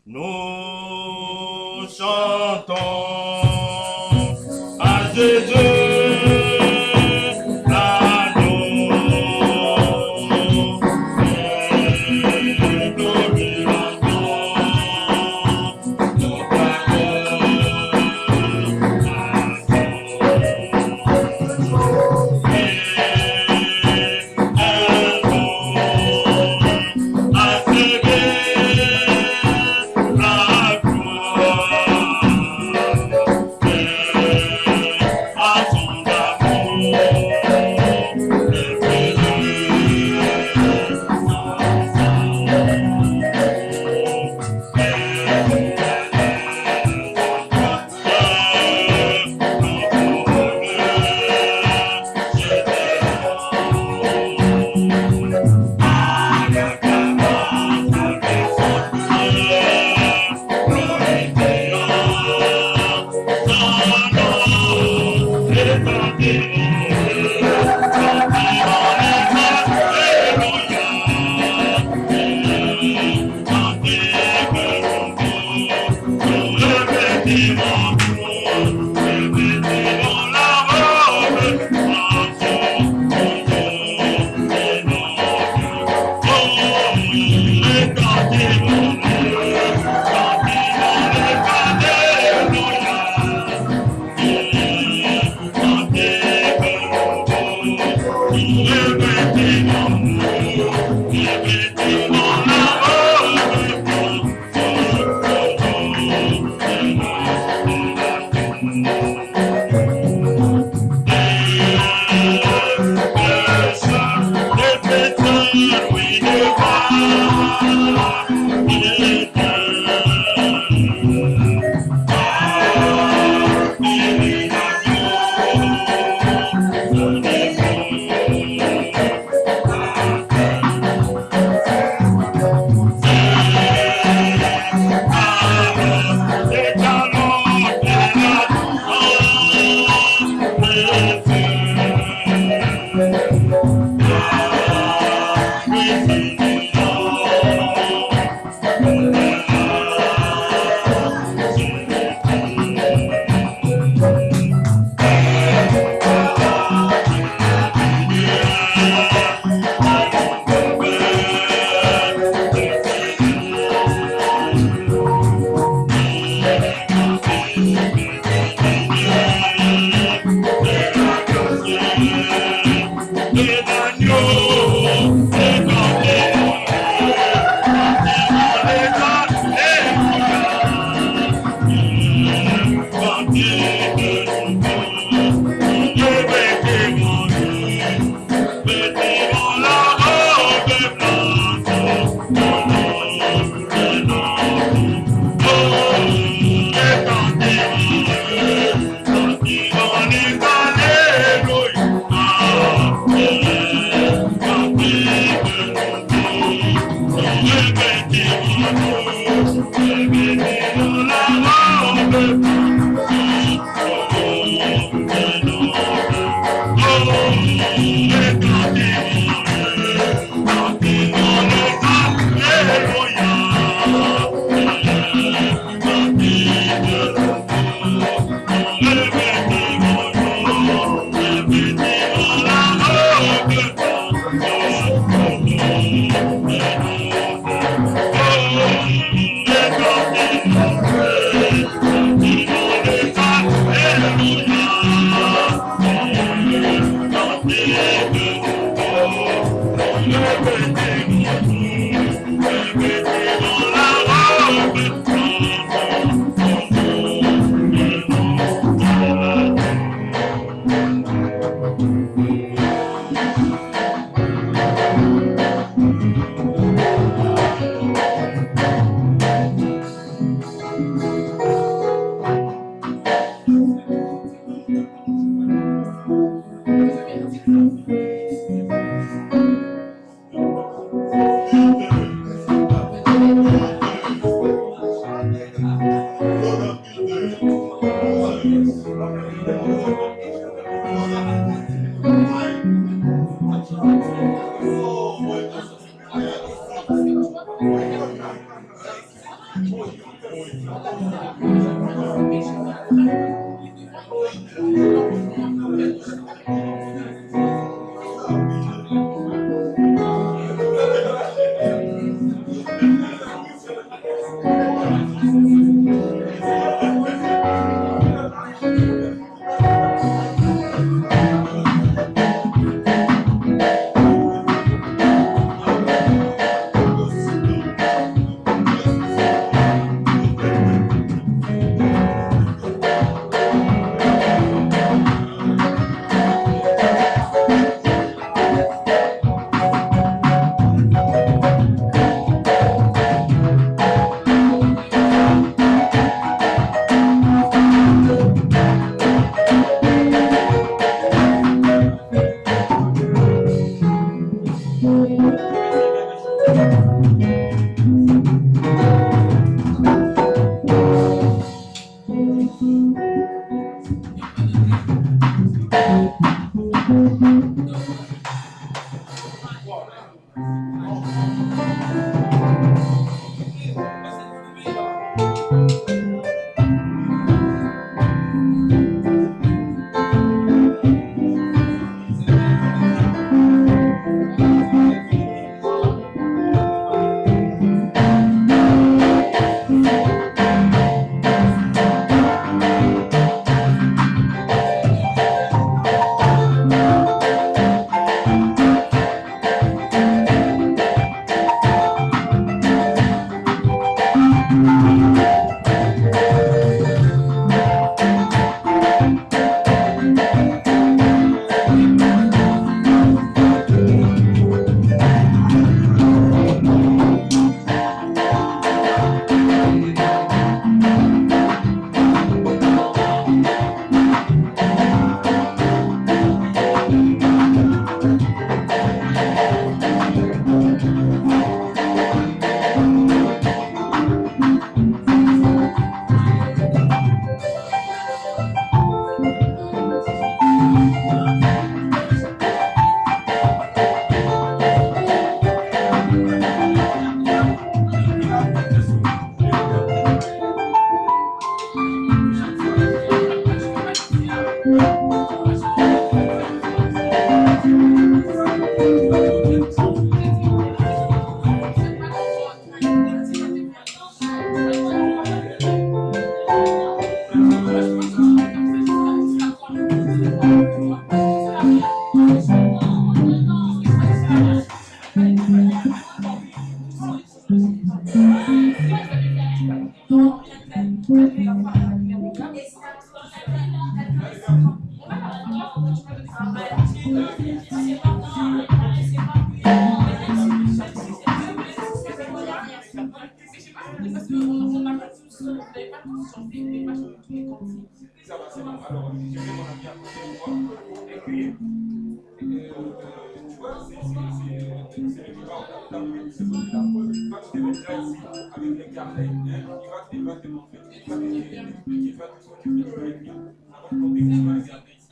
Nous chantons à Jésus.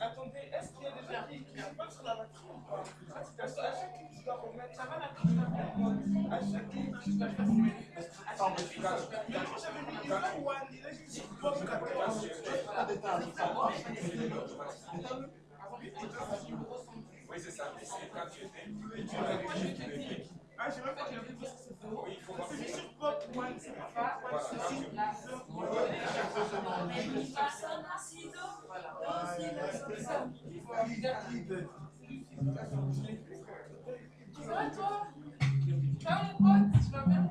Attendez, est-ce qu'il y a des gens qui a pas sur la Oui, c'est ça. C'est quand tu étais. Ah, je vais faire le c'est sur Pop One, c'est pas ça va toi? Ciao mon pote, tu vas bien?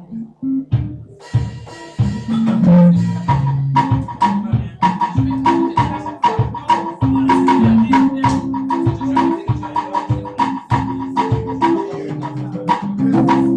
Thank you.